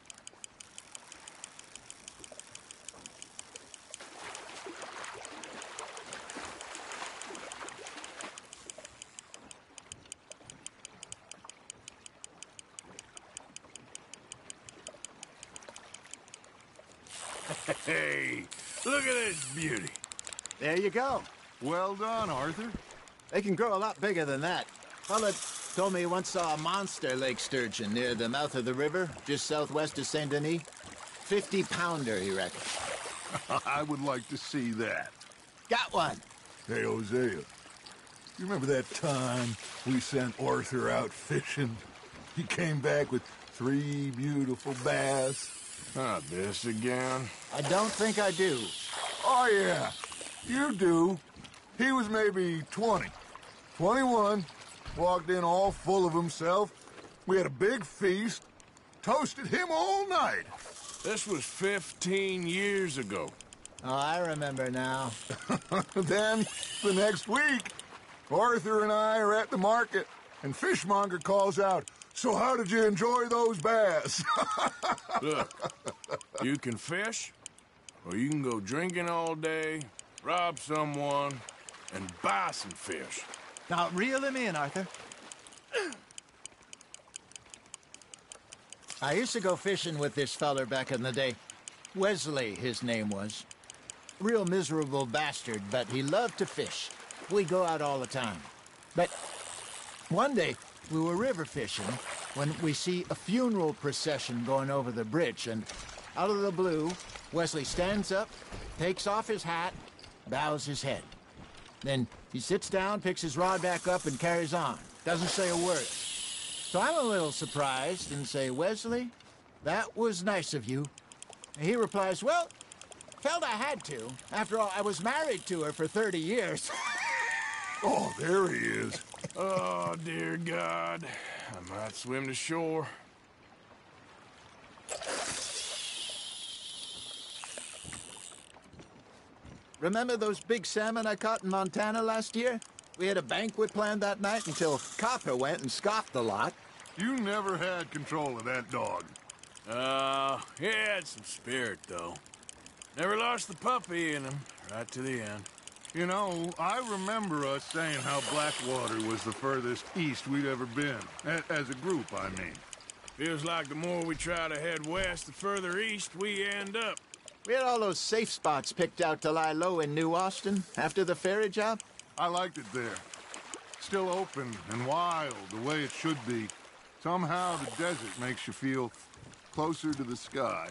Hey, look at this beauty. There you go. Well done, Arthur. They can grow a lot bigger than that. Fella told me he once saw a monster lake sturgeon near the mouth of the river, just southwest of Saint Denis. 50-pounder, he reckons. I would like to see that. Got one. Hey, Hosea, you remember that time we sent Arthur out fishing? He came back with 3 beautiful bass. Not this again. I don't think I do. Oh, yeah, you do. He was maybe 20, 21, walked in all full of himself. We had a big feast, toasted him all night. This was 15 years ago. Oh, I remember now. Then, the next week, Arthur and I are at the market, and Fishmonger calls out, "So how did you enjoy those bass?" Look, you can fish, or you can go drinking all day, rob someone, and buy some fish. Now, reel him in, Arthur. I used to go fishing with this feller back in the day. Wesley, his name was. Real miserable bastard, but he loved to fish. We'd go out all the time. But one day, we were river fishing when we see a funeral procession going over the bridge, and out of the blue, Wesley stands up, takes off his hat, bows his head. Then he sits down, picks his rod back up, and carries on. Doesn't say a word. So I'm a little surprised and say, "Wesley, that was nice of you." And he replies, "Well, felt I had to. After all, I was married to her for 30 years. Oh, there he is. Oh, dear God. I might swim to shore. Remember those big salmon I caught in Montana last year? We had a banquet planned that night until Copper went and scoffed the lot. You never had control of that dog. He had some spirit, though. Never lost the puppy in him, right to the end. You know, I remember us saying how Blackwater was the furthest east we'd ever been. As a group, I mean. Feels like the more we try to head west, the further east we end up. We had all those safe spots picked out to lie low in New Austin after the ferry job. I liked it there. Still open and wild, the way it should be. Somehow the desert makes you feel closer to the sky.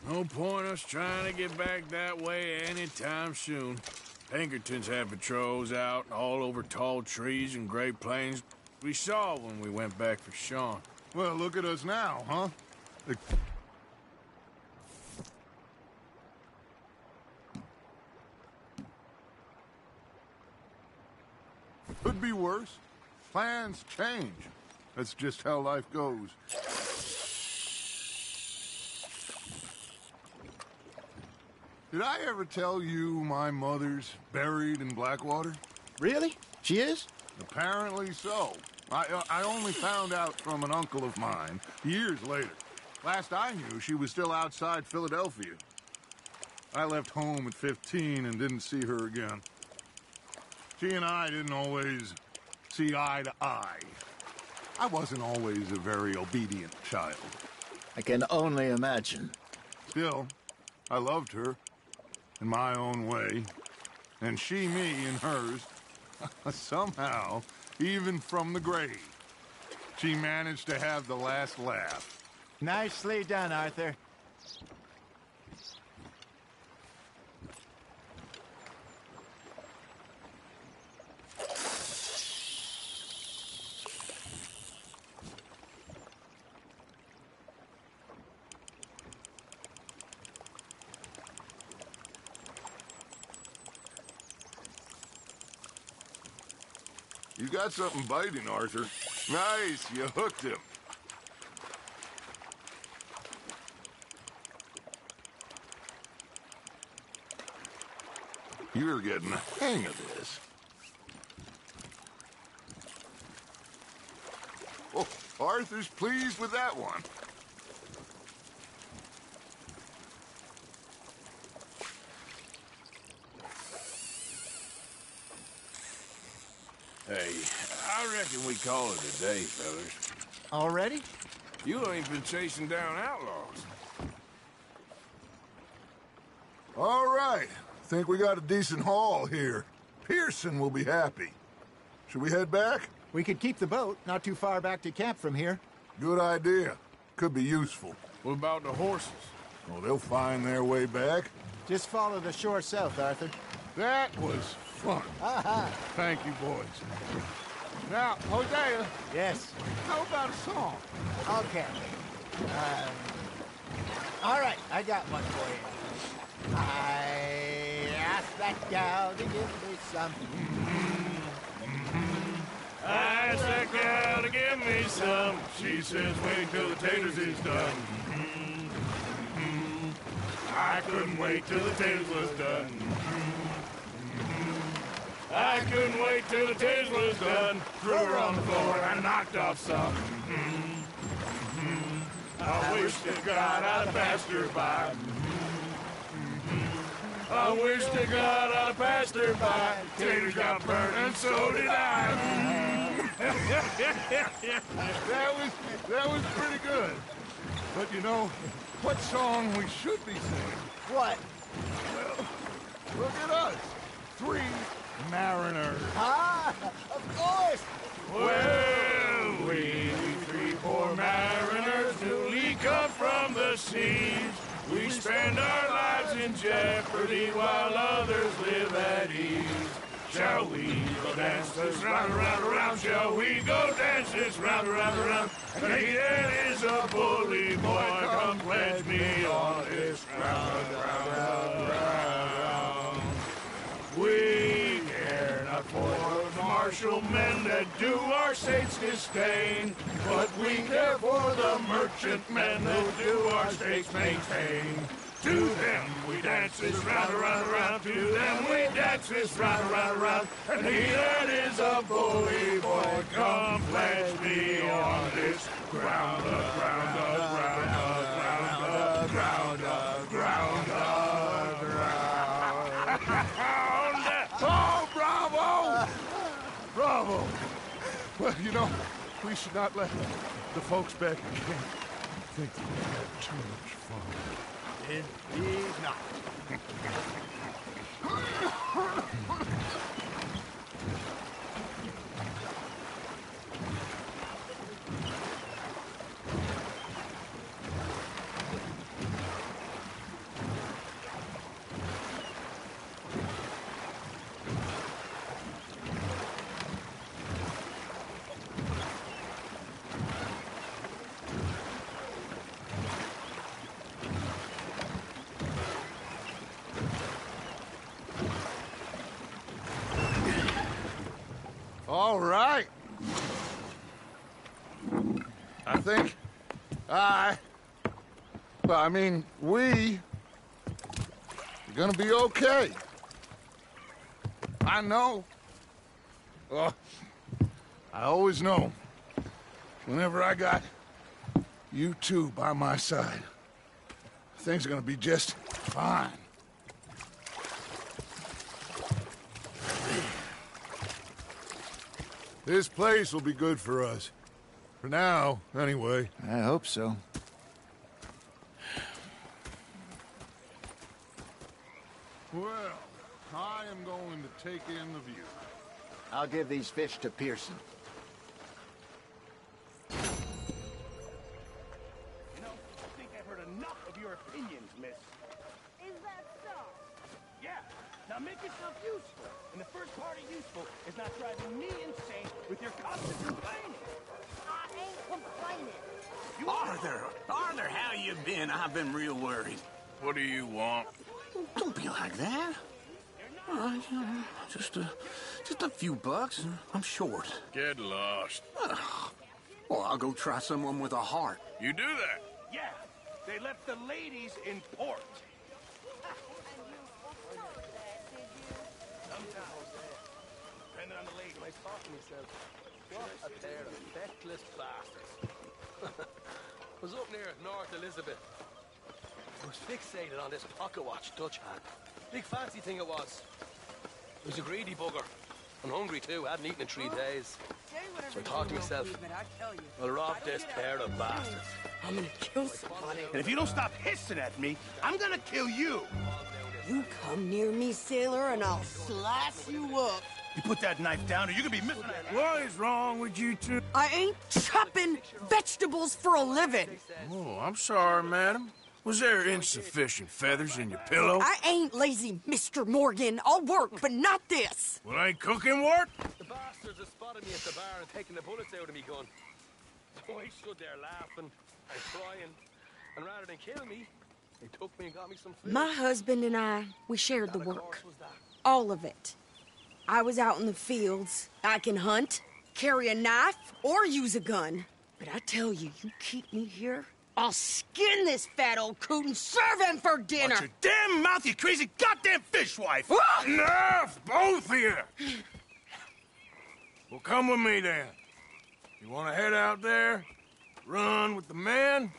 No point us trying to get back that way anytime soon. Pinkertons had patrols out all over tall trees and Great Plains. We saw when we went back for Sean. Well, look at us now, huh? Could be worse. Plans change. That's just how life goes. Did I ever tell you my mother's buried in Blackwater? Really? She is? Apparently so. I only found out from an uncle of mine years later. Last I knew, she was still outside Philadelphia. I left home at 15 and didn't see her again. She and I didn't always see eye to eye. I wasn't always a very obedient child. I can only imagine. Still, I loved her in my own way, and she me in hers. Somehow, even from the grave, she managed to have the last laugh. Nicely done, Arthur. You got something biting, Arthur. Nice, you hooked him. You're getting the hang of this. Oh, Arthur's pleased with that one. Hey, I reckon we call it a day, fellas. Already? You ain't been chasing down outlaws. All right. Think we got a decent haul here. Pearson will be happy. Should we head back? We could keep the boat not too far back to camp from here. Good idea. Could be useful. What about the horses? Oh, they'll find their way back. Just follow the shore south, Arthur. That was fun. Thank you, boys. Now, Hosea. Yes? How about a song? Okay. All right, I got one for you. I asked that gal to give me some. I asked that gal to give me some. She says wait till the taters is done. I couldn't wait till the taters was done. I couldn't wait till the taters was done. Threw her on the floor and knocked off some. I wish to God I'd passed her by. I wish to God I passed her by. Taters got burnt and so did I. that was pretty good. But you know, what song we should be singing? What? Well, look at us. 3 mariners. Ah, of course. Well, we 3 poor mariners newly come from the seas. We spend our lives in jeopardy while others live at ease. Shall we go dance this round, around, around? Shall we go dance this round, around, around? And he that is a bully boy, come pledge me on this round, round, round, round. We care not for the martial men that do our state's disdain, but we care for the merchant men who do our state's maintain. To them we dance this round, around, around. To them we dance this round, around, around. And he that is a bully boy, come pledge me on this ground, ground, ground, ground, ground, ground, ground. Oh, bravo! Bravo! Well, you know, we should not let the folks back again think that we had too much fun. Indeed not. All right. I think we are gonna be okay. I know Well, I always know, whenever I got you two by my side, things are gonna be just fine. This place will be good for us. For now, anyway. I hope so. Well, I am going to take in the view. I'll give these fish to Pearson. You know, I think I've heard enough of your opinions, miss. Is that so? Yeah. Now make yourself useful. And the first part of useful is not driving me insane with your constant complaining. I ain't complaining. Arthur, how you been? I've been real worried. What do you want? Don't be like that. All right, just a few bucks. I'm short. Get lost. Well, I'll go try someone with a heart. You do that? Yeah. They left the ladies in port. Sometimes, depending on the lady. I thought to myself, what a pair of feckless bastards. Was up near North Elizabeth. I was fixated on this pocket watch Dutch had. Big fancy thing it was. He was a greedy bugger. And hungry too, hadn't eaten in 3 days. So I thought to myself, I'll rob this pair of bastards. I'm gonna kill somebody. And if you don't stop hissing at me, I'm gonna kill you. You come near me, sailor, and I'll slice you up. You put that knife down or you're gonna be missing that. What is wrong with you two? I ain't chopping vegetables for a living. Oh, I'm sorry, madam. Was there insufficient feathers in your pillow? I ain't lazy, Mr. Morgan. I'll work, but not this. Well, ain't cooking work? The bastards have spotted me at the bar and taken the bullets out of me gun. So I stood there laughing and crying. And rather than kill me, they took me and got me some food. My husband and I, we shared the work. All of it. I was out in the fields. I can hunt, carry a knife, or use a gun. But I tell you, you keep me here, I'll skin this fat old coot and serve him for dinner. Watch your damn mouth, you crazy goddamn fishwife! Enough, both of you! Well, come with me then. You want to head out there, run with the men?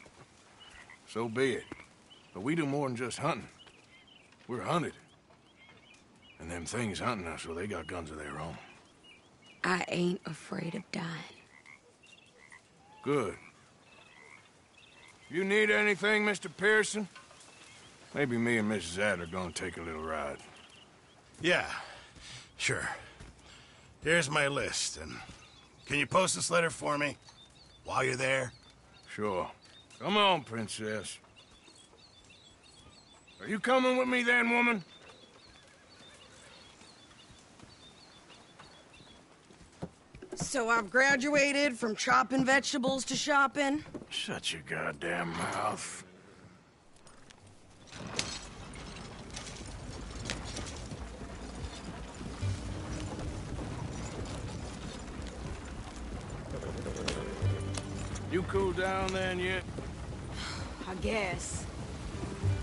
So be it. But we do more than just hunting. We're hunted. And them things hunting us, well, they got guns of their own. I ain't afraid of dying. Good. You need anything, Mr. Pearson? Maybe me and Mrs. Adler gonna take a little ride. Yeah, sure. Here's my list, and can you post this letter for me while you're there? Sure. Come on, Princess. Are you coming with me then, woman? So I've graduated from chopping vegetables to shopping? Shut your goddamn mouth. You cool down then yet? I guess.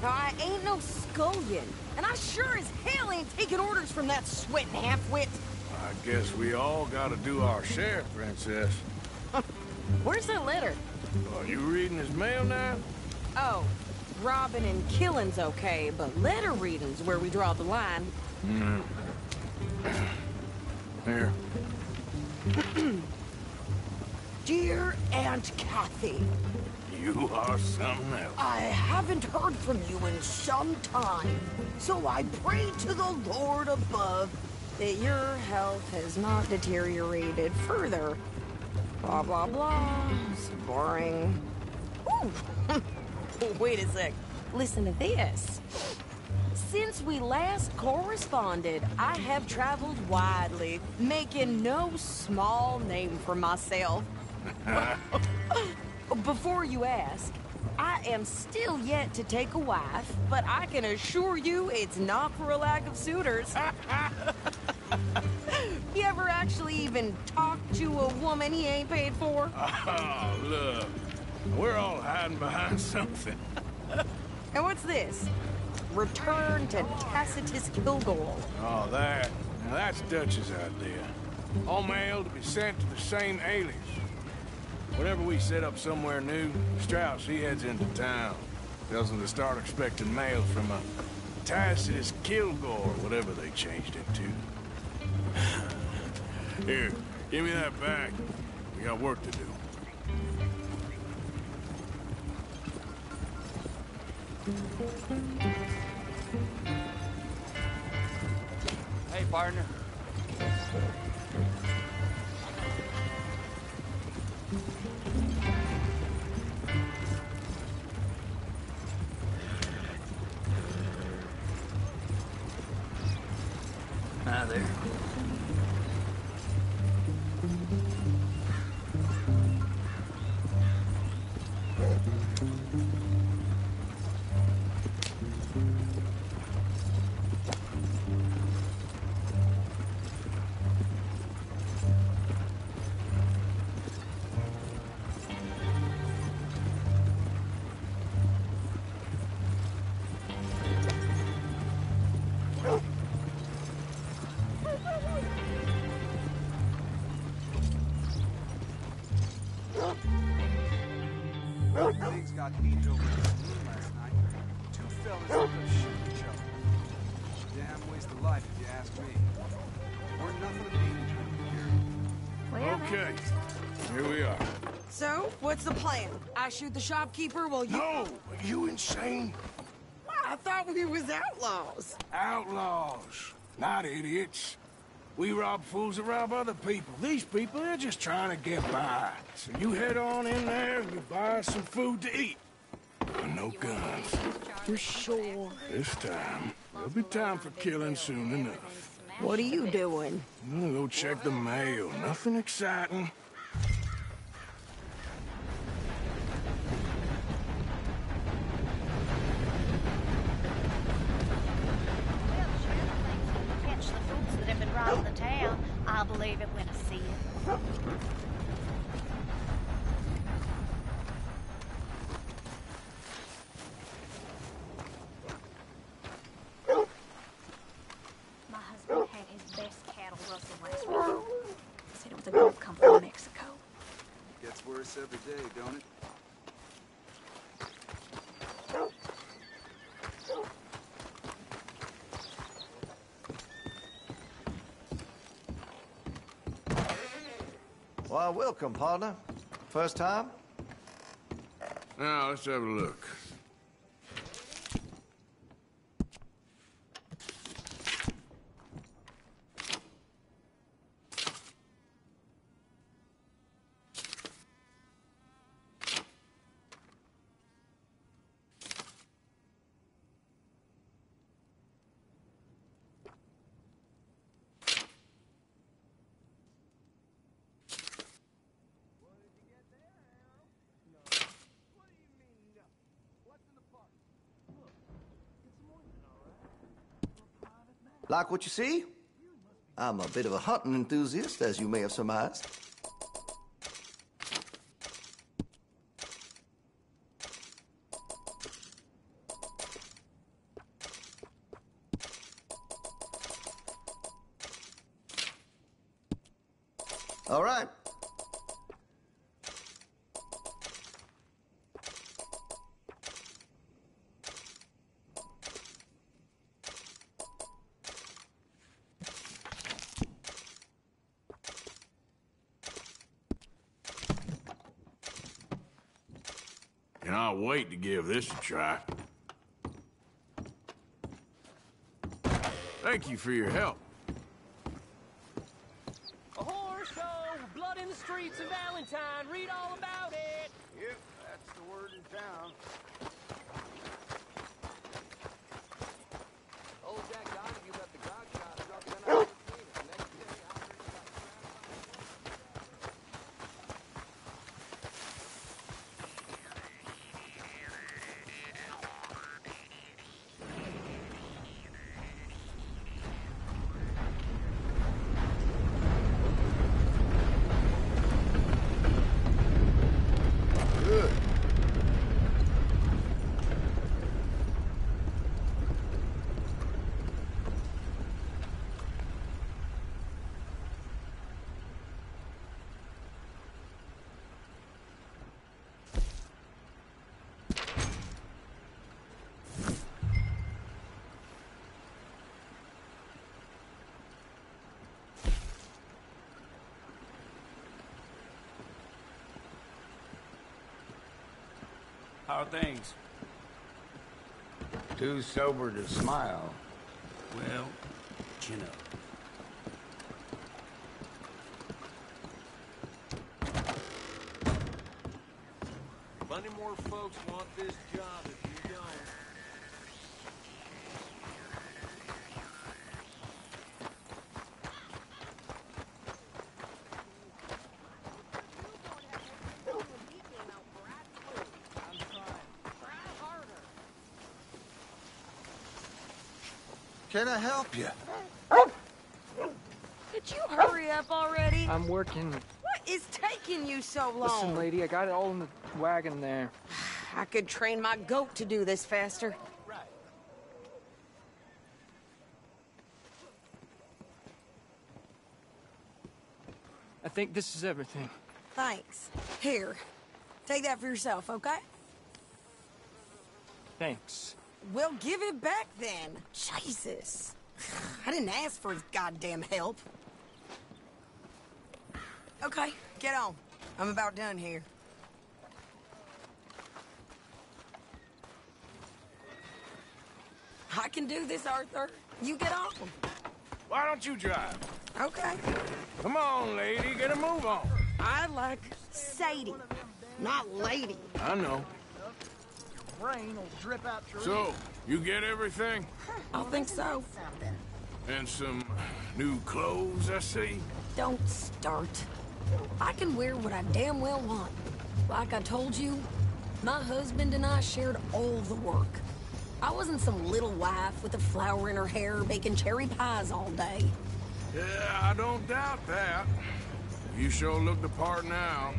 Now, I ain't no scullion, and I sure as hell ain't taking orders from that sweating half-wit. I guess we all gotta do our share, Princess. Where's that letter? Are you reading his mail now? Oh, robbing and killing's okay, but letter reading's where we draw the line. Here. Dear Aunt Kathy, You are something else. I haven't heard from you in some time, so I pray to the Lord above that your health has not deteriorated further. Blah, blah, blah. It's boring. Ooh. Wait a sec. Listen to this. Since we last corresponded, I have traveled widely, making no small name for myself. Before you ask, I am still yet to take a wife, but I can assure you it's not for a lack of suitors. You ever actually even talked to a woman he ain't paid for? Oh, look. We're all hiding behind something. And what's this? Return to Tacitus Kilgore. Oh, that. Now, that's Dutch's idea. All mail to be sent to the same alias. Whenever we set up somewhere new, Strauss, he heads into town. Tells them to start expecting mail from a Tacitus Kilgore, whatever they changed it to. Here, give me that back. We got work to do. Hey, partner. Hi there. Things got heated over in the room last night. Two fellas ended up shooting each other. Damn waste of life, if you ask me. We're nothing to be here. Okay, here we are. So, what's the plan? I shoot the shopkeeper while you... No! Are you insane? I thought we was outlaws. Outlaws, not idiots. We rob fools that rob other people. These people, they're just trying to get by. So you head on in there and you buy some food to eat. But no guns. You're sure? This time, there'll be time for killing soon enough. What are you doing? I'm gonna go check the mail. Nothing exciting. Catch the fools that have been robbing the town. I'll believe it when I see it. My husband had his best cattle rustle last week. Said it was a gold come from Mexico. Gets worse every day, don't it? Why, welcome, partner. First time? Now, let's have a look. Like what you see? I'm a bit of a hunting enthusiast, as you may have surmised. All right. Cannot wait to give this a try. Thank you for your help. A horror show, blood in the streets in Valentine. Read all about it. Yep, that's the word in town. Old Jack Donahue left the grog shop, dropped the gun out of the next day, How are things? Too sober to smile. Well, chin up. Plenty more folks want this job if you don't. Can I help you? Could you hurry up already? I'm working. What is taking you so long? Listen, lady, I got it all in the wagon there. I could train my goat to do this faster. I think this is everything. Thanks. Here, take that for yourself, okay? Thanks. Well, give it back then. Jesus. I didn't ask for his goddamn help. Okay, get on. I'm about done here. I can do this, Arthur. You get on. Why don't you drive? Okay. Come on, lady, get a move on. I like Sadie, not lady. I know. Rain will drip out through. So, you get everything? I think so. And some new clothes, I see? Don't start. I can wear what I damn well want. Like I told you, my husband and I shared all the work. I wasn't some little wife with a flower in her hair baking cherry pies all day. Yeah, I don't doubt that. You sure look the part now.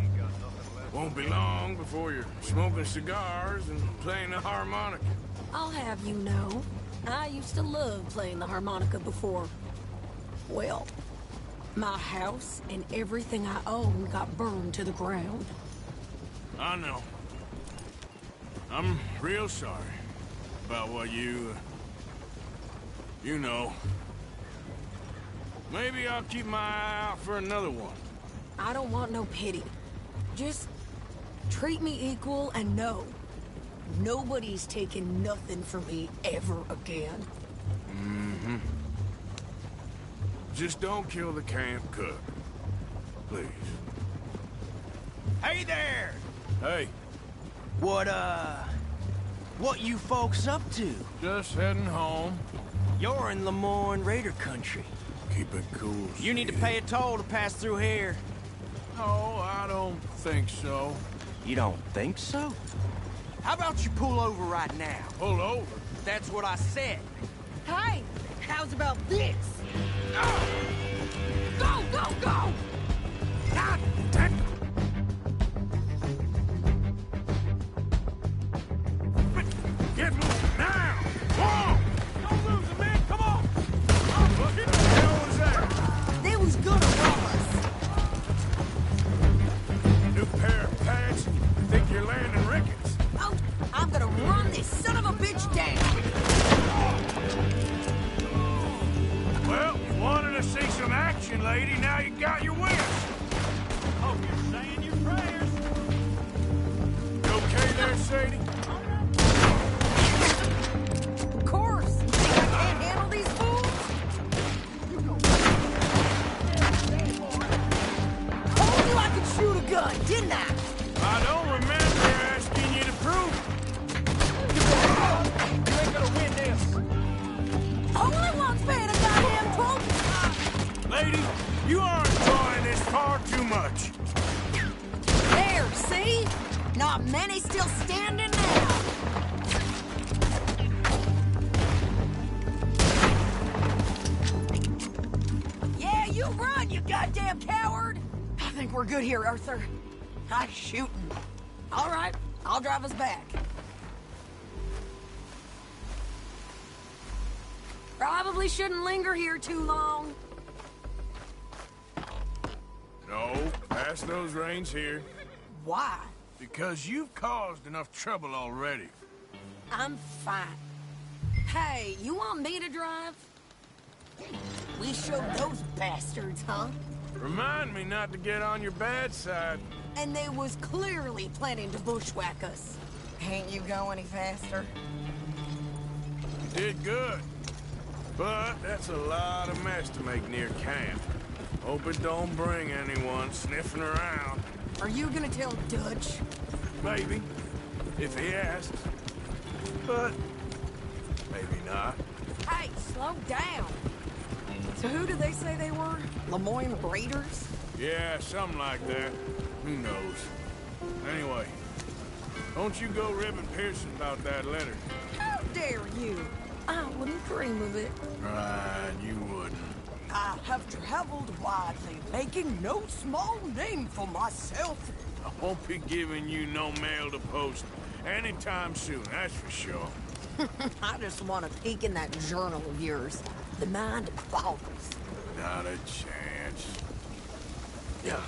Won't be long before you're smoking cigars and playing the harmonica. I'll have you know, I used to love playing the harmonica before. Well, my house and everything I own got burned to the ground. I know. I'm real sorry about what you know. Maybe I'll keep my eye out for another one. I don't want no pity. Just treat me equal and know nobody's taking nothing from me ever again. Mm-hmm. Just don't kill the camp cook. Please. Hey there! Hey. What you folks up to? Just heading home. You're in Lemoyne Raider country. Keep it cool. You need to pay a toll to pass through here. No, I don't think so. You don't think so? How about you pull over right now? Pull over? That's what I said. Hey, how's about this? Go, go, go! God damn. Get moving now! Whoa! Don't lose it, man! Come on! What the hell was that? They was gonna rob us. New pair of pants? Think you're landing rickets? Oh, I'm gonna run this son of a bitch down. Well, you wanted to see some action, lady. Now you got your wish. Hope you're saying your prayers. You okay there, Sadie? Of course. You think I can't handle these fools? Told you I could shoot a gun, didn't I? I don't remember asking you to prove it. You ain't gonna win this. Only one's paying a goddamn toll. Lady, you are enjoying this far too much. There, see? Not many still standing now. Yeah, you run, you goddamn coward! I think we're good here, Arthur. I'm shooting. All right, I'll drive us back. Probably shouldn't linger here too long. No, pass those reins here. Why? Because you've caused enough trouble already. I'm fine. Hey, you want me to drive? We showed those bastards, huh? Remind me not to get on your bad side. And they was clearly planning to bushwhack us. Can't you go any faster? You did good. But that's a lot of mess to make near camp. Hope it don't bring anyone sniffing around. Are you gonna tell Dutch? Maybe, if he asks. But maybe not. Hey, slow down. So who did they say they were? Lemoyne Raiders? Yeah, something like that. Who knows? Anyway, don't you go ribbing Pearson about that letter. How dare you? I wouldn't dream of it. Right, you wouldn't. I have traveled widely, making no small name for myself. I won't be giving you no mail to post anytime soon, that's for sure. I just want to peek in that journal of yours. The mind boggles. Not a chance. Yeah.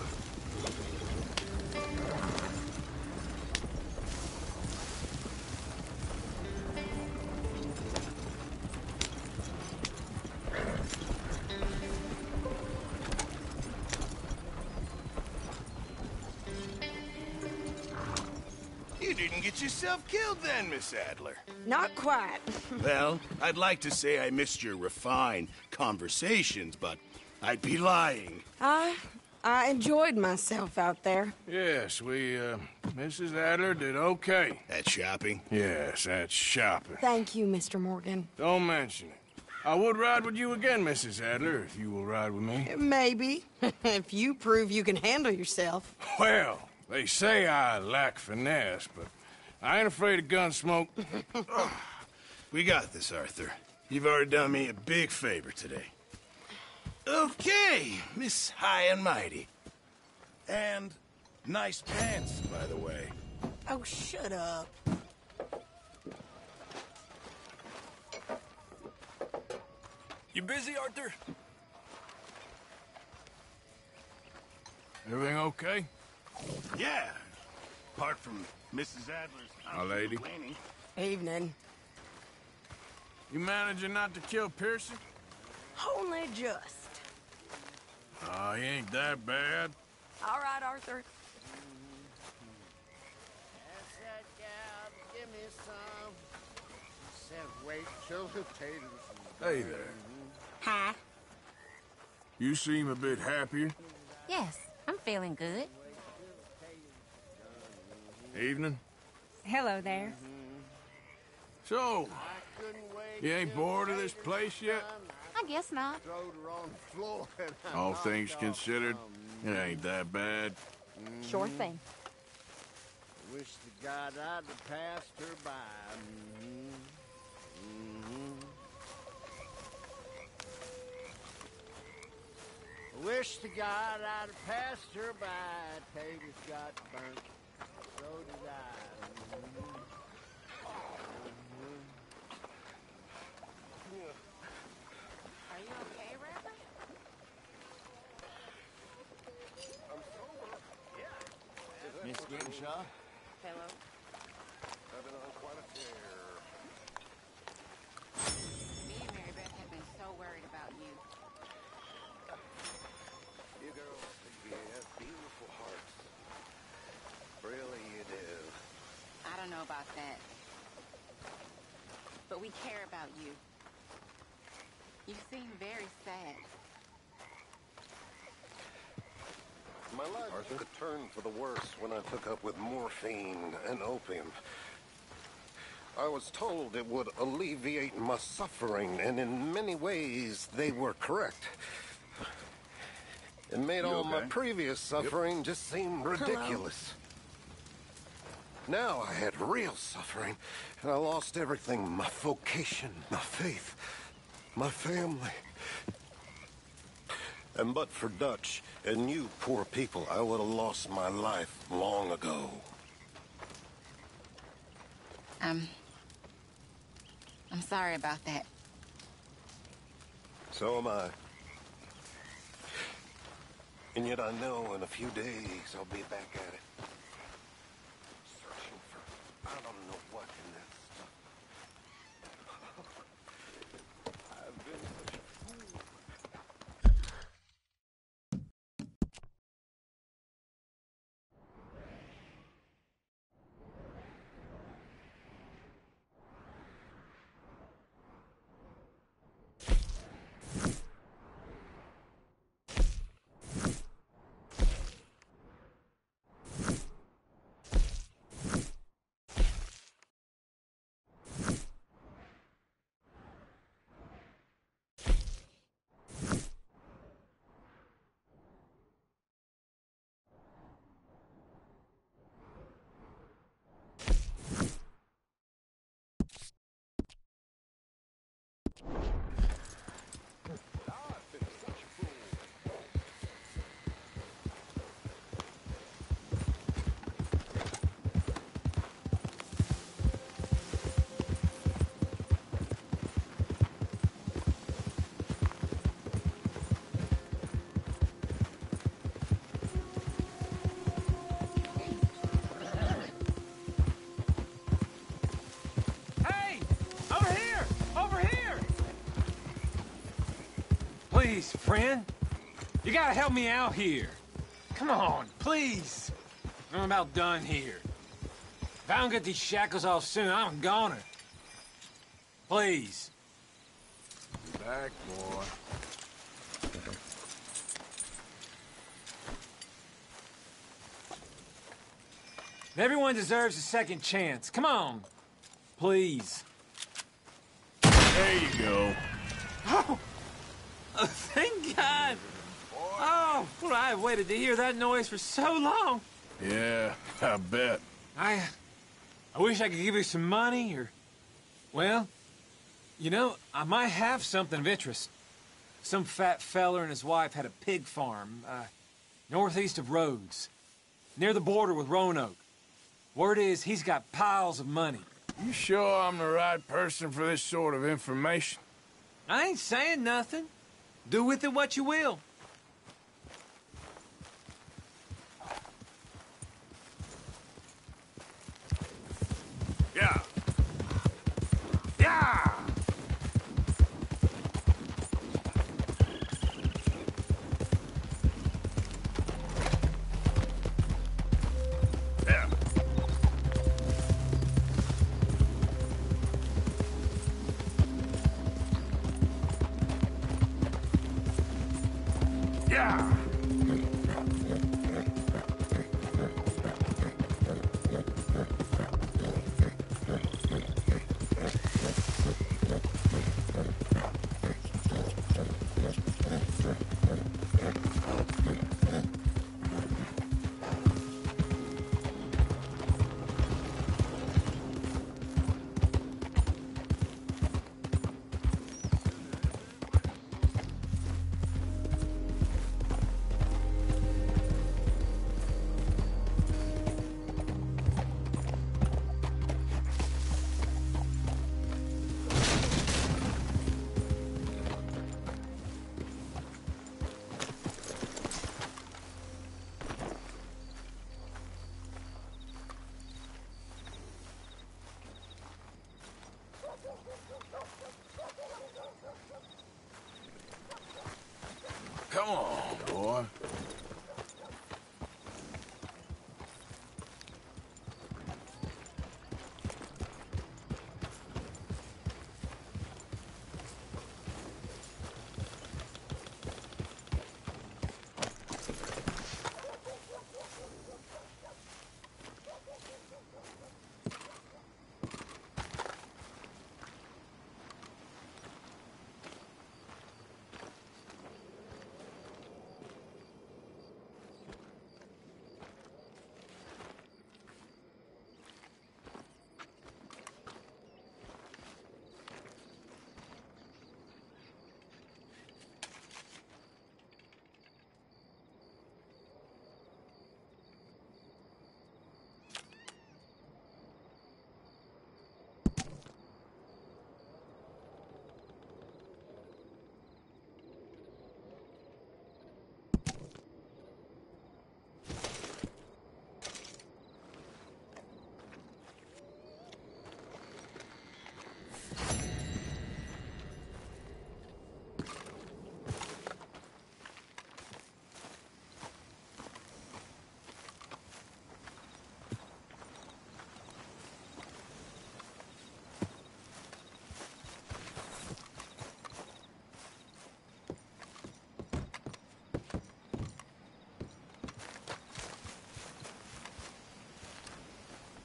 You didn't get yourself killed then, Miss Adler. Not quite. Well, I'd like to say I missed your refined conversations, but I'd be lying. I enjoyed myself out there. Yes, Mrs. Adler did okay. At shopping? Yes, that's shopping. Thank you, Mr. Morgan. Don't mention it. I would ride with you again, Mrs. Adler, if you will ride with me. Maybe. If you prove you can handle yourself. Well, they say I lack finesse, but I ain't afraid of gun smoke. We got this, Arthur. You've already done me a big favor today. Okay, Miss High and Mighty. And nice pants, by the way. Oh, shut up. You busy, Arthur? Everything okay? Yeah. Apart from Mrs. Adler's... My lady. Evening. You managing not to kill Pearson? Only just. Oh, he ain't that bad. All right, Arthur. Give me some. Said wait till potatoes. Hey there. Hi. You seem a bit happier. Yes, I'm feeling good. Evening. Hello there. So, you ain't bored of this place yet? I guess not. All things considered, it ain't that bad. Sure thing. Wish to God I'd have passed her by. Wish to God I'd have passed her by. Taters got burnt. So did I. Are you okay, Rapper? I'm sober. Yeah. Miss Genshaw? Hello. I've been on quite a tear. Me and Mary Beth have been so worried about you. You girls think you have beautiful hearts. Really, you do. I don't know about that. But we care about you. You seem very sad. My life took a turn for the worse when I took up with morphine and opium. I was told it would alleviate my suffering, and in many ways, they were correct. It made all my previous suffering just seem ridiculous. Now I had real suffering, and I lost everything. My vocation, my faith, my family. And but for Dutch and you poor people, I would have lost my life long ago. I'm sorry about that. So am I. And yet I know in a few days I'll be back at it. Searching for I don't know what in that stuff. I've been such a fool. Please, friend. You gotta help me out here. Come on, please. I'm about done here. If I don't get these shackles off soon, I'm a goner. Please. Be back, boy. Everyone deserves a second chance. Come on. Please. There you go. Oh, thank God. Oh, well, I've waited to hear that noise for so long. Yeah, I bet. I wish I could give you some money, or... Well, you know, I might have something of interest. Some fat feller and his wife had a pig farm, northeast of Rhodes, near the border with Roanoke. Word is, he's got piles of money. You sure I'm the right person for this sort of information? I ain't saying nothing. Do with it what you will. Yeah. Yeah! Yeah! Come on, boy.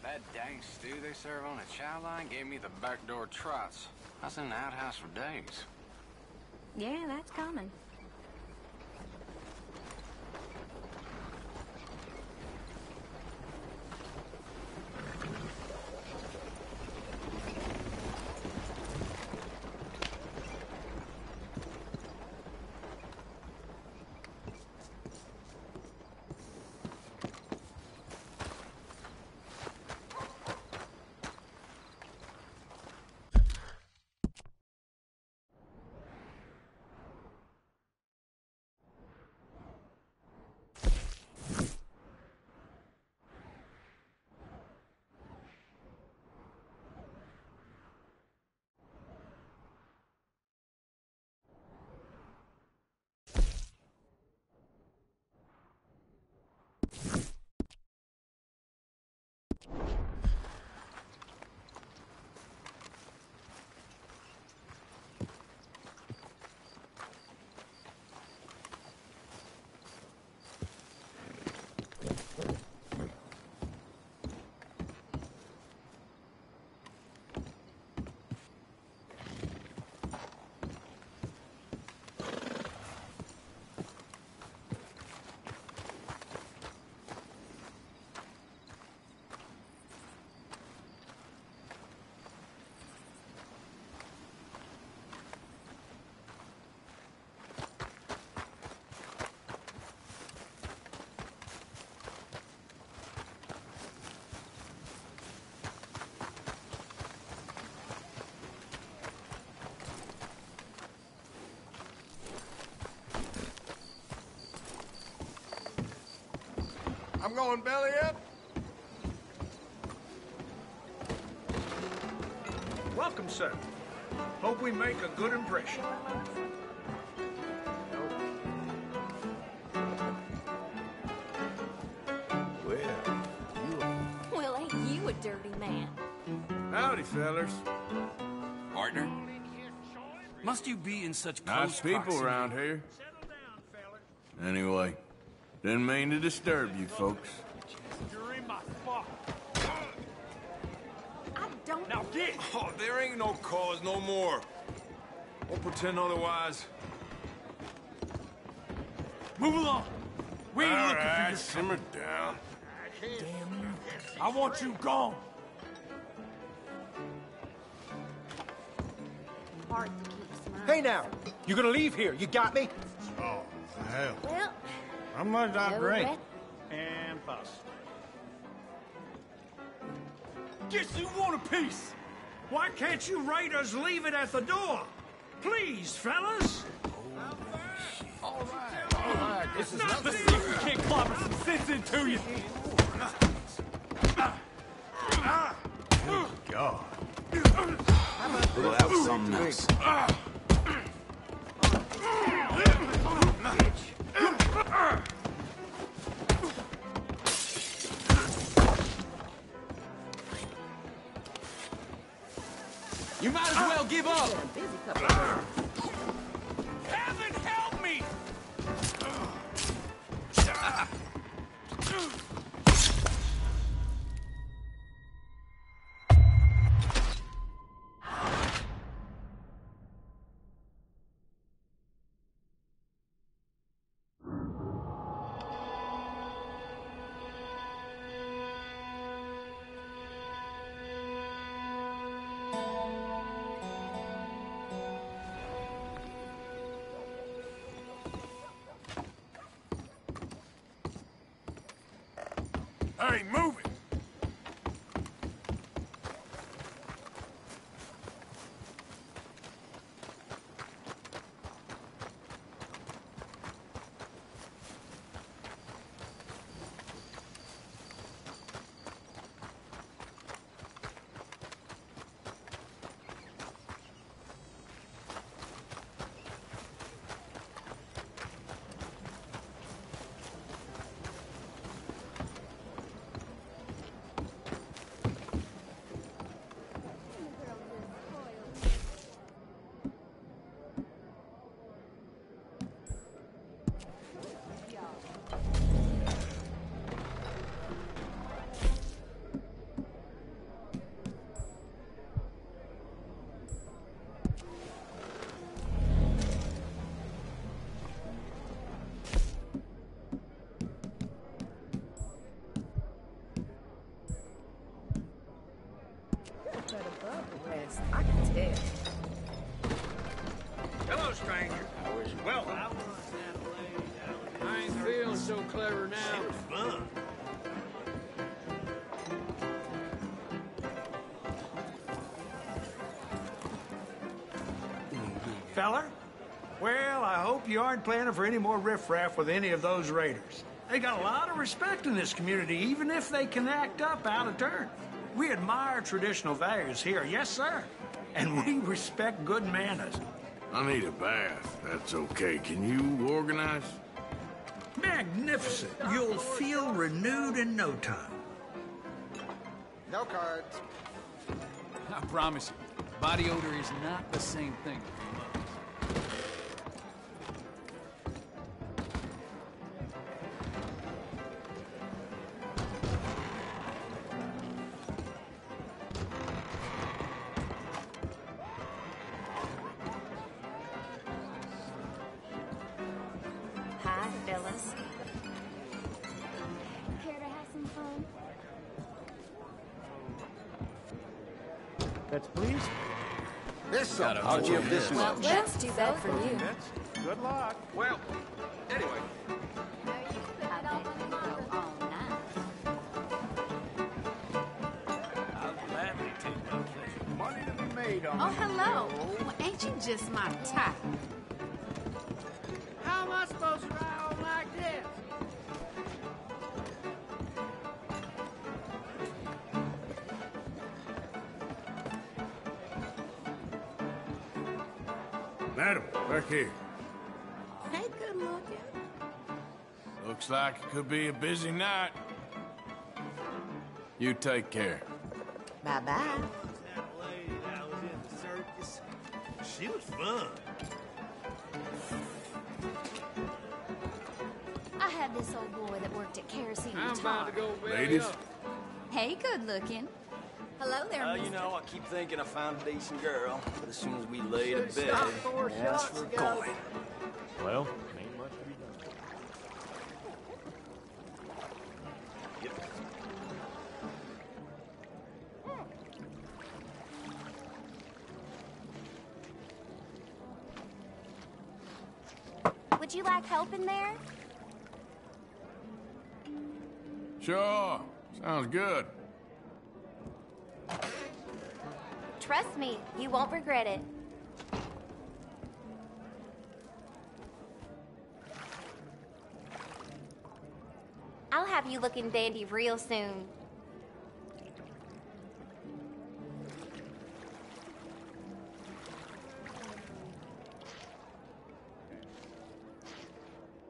That dang stew they serve on a chow line gave me the backdoor trots. I was in the outhouse for days. Yeah, that's common. I'm going belly up. Welcome, sir. Hope we make a good impression. Well, ain't you a dirty man? Howdy, fellers. Partner? Must you be in such Nice close people proximity? around here. Anyway, didn't mean to disturb you folks. You're in my spot. I don't... Now get! Oh, there ain't no cause no more. Won't pretend otherwise. Move along. We ain't All looking right, for your simmer down. Damn you. I want you gone. Hard to keep smiling. Hey now, you gonna leave here? You got me? Oh, hell. Well, How much I no drink? ret- And bust. Guess you want a piece. Why can't you raiders leave it at the door? Please, fellas. All right, It's not the secret we can't clobber some sense into you. God. Well, that was something else. You might as well give up. busy couple of days. Heaven help me! Hey, move it! I can tell. Hello, stranger. Well, I ain't feeling so clever now. fun. Feller? Well, I hope you aren't planning for any more riffraff with any of those raiders. They got a lot of respect in this community, even if they can act up out of turn. We admire traditional values here, yes, sir. And we respect good manners. I need a bath. That's okay. Can you organize? Magnificent. You'll feel renewed in no time. No cards. I promise you, body odor is not the same thing. Hi, fellas. Care to have some fun? That's please. This I'll give this Well, much. that's too bad for you. Good luck. Well, anyway. I bet you go all night. I'll gladly take my pleasure. Money to be made on Oh, hello. Well, ain't you just my type? How am I supposed to ride on like this? Madam, back here. Hey, good looking. Looks like it could be a busy night. You take care. Bye-bye. That lady that was in the circus, she was fun. I had this old boy that worked at Kerosene I'm and about to Tar. go belly Ladies? up. Hey, good looking. Hello there, You mister. know, I keep thinking I found a decent girl, but as soon as we lay to Should've bed, stopped 4 ask shots for a ago. coin. Well, ain't much to be done. Would you like help in there? Sure. Sounds good. Trust me, you won't regret it. I'll have you looking dandy real soon.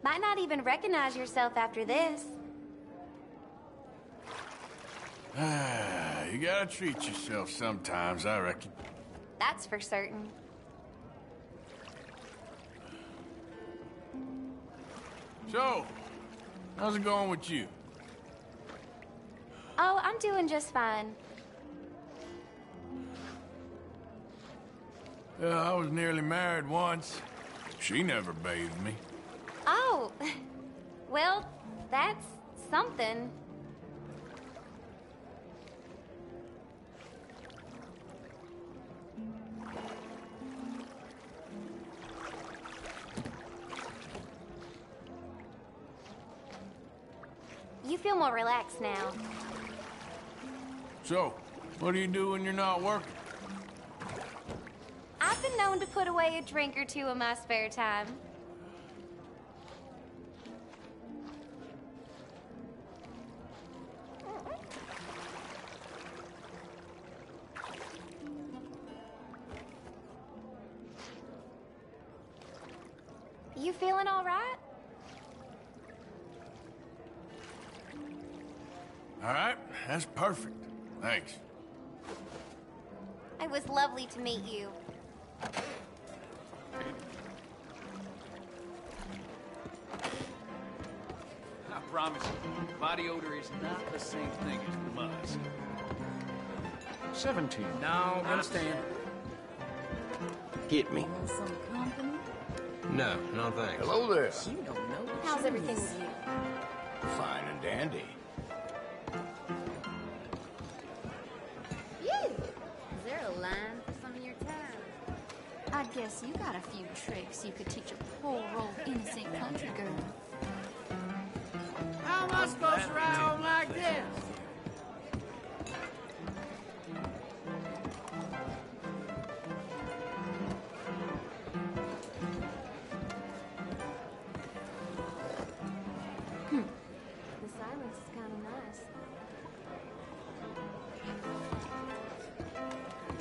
Might not even recognize yourself after this. You gotta treat yourself sometimes, I reckon. That's for certain. So, how's it going with you? Oh, I'm doing just fine. I was nearly married once. She never bathed me. Oh, well, that's something. You feel more relaxed now. So, what do you do when you're not working? I've been known to put away a drink or two in my spare time. You feeling all right? All right, that's perfect. Thanks. It was lovely to meet you. I promise you, body odor is not the same thing as musk. 17. No, gonna stand. Hit me. Want some company? No, no thanks. Hello there. You don't know what How's you everything miss. with you? Fine and dandy. You! Is there a line for some of your time? I guess you got a few tricks you could teach a poor old innocent country girl. How am I supposed to ride home like this? The silence is kind of nice.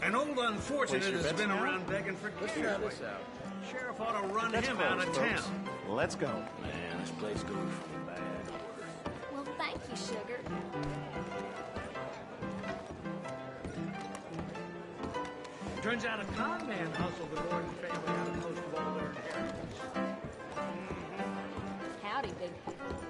An old unfortunate Place your has bets been now? around begging for Let's try cash. this out. Sheriff ought to run That's him out of close, folks. town. Let's go. Man, this place goes from bad to worse. Well, thank you, sugar. Turns out a con man hustled the Gordon family out of most of all their inheritance. Howdy, big people.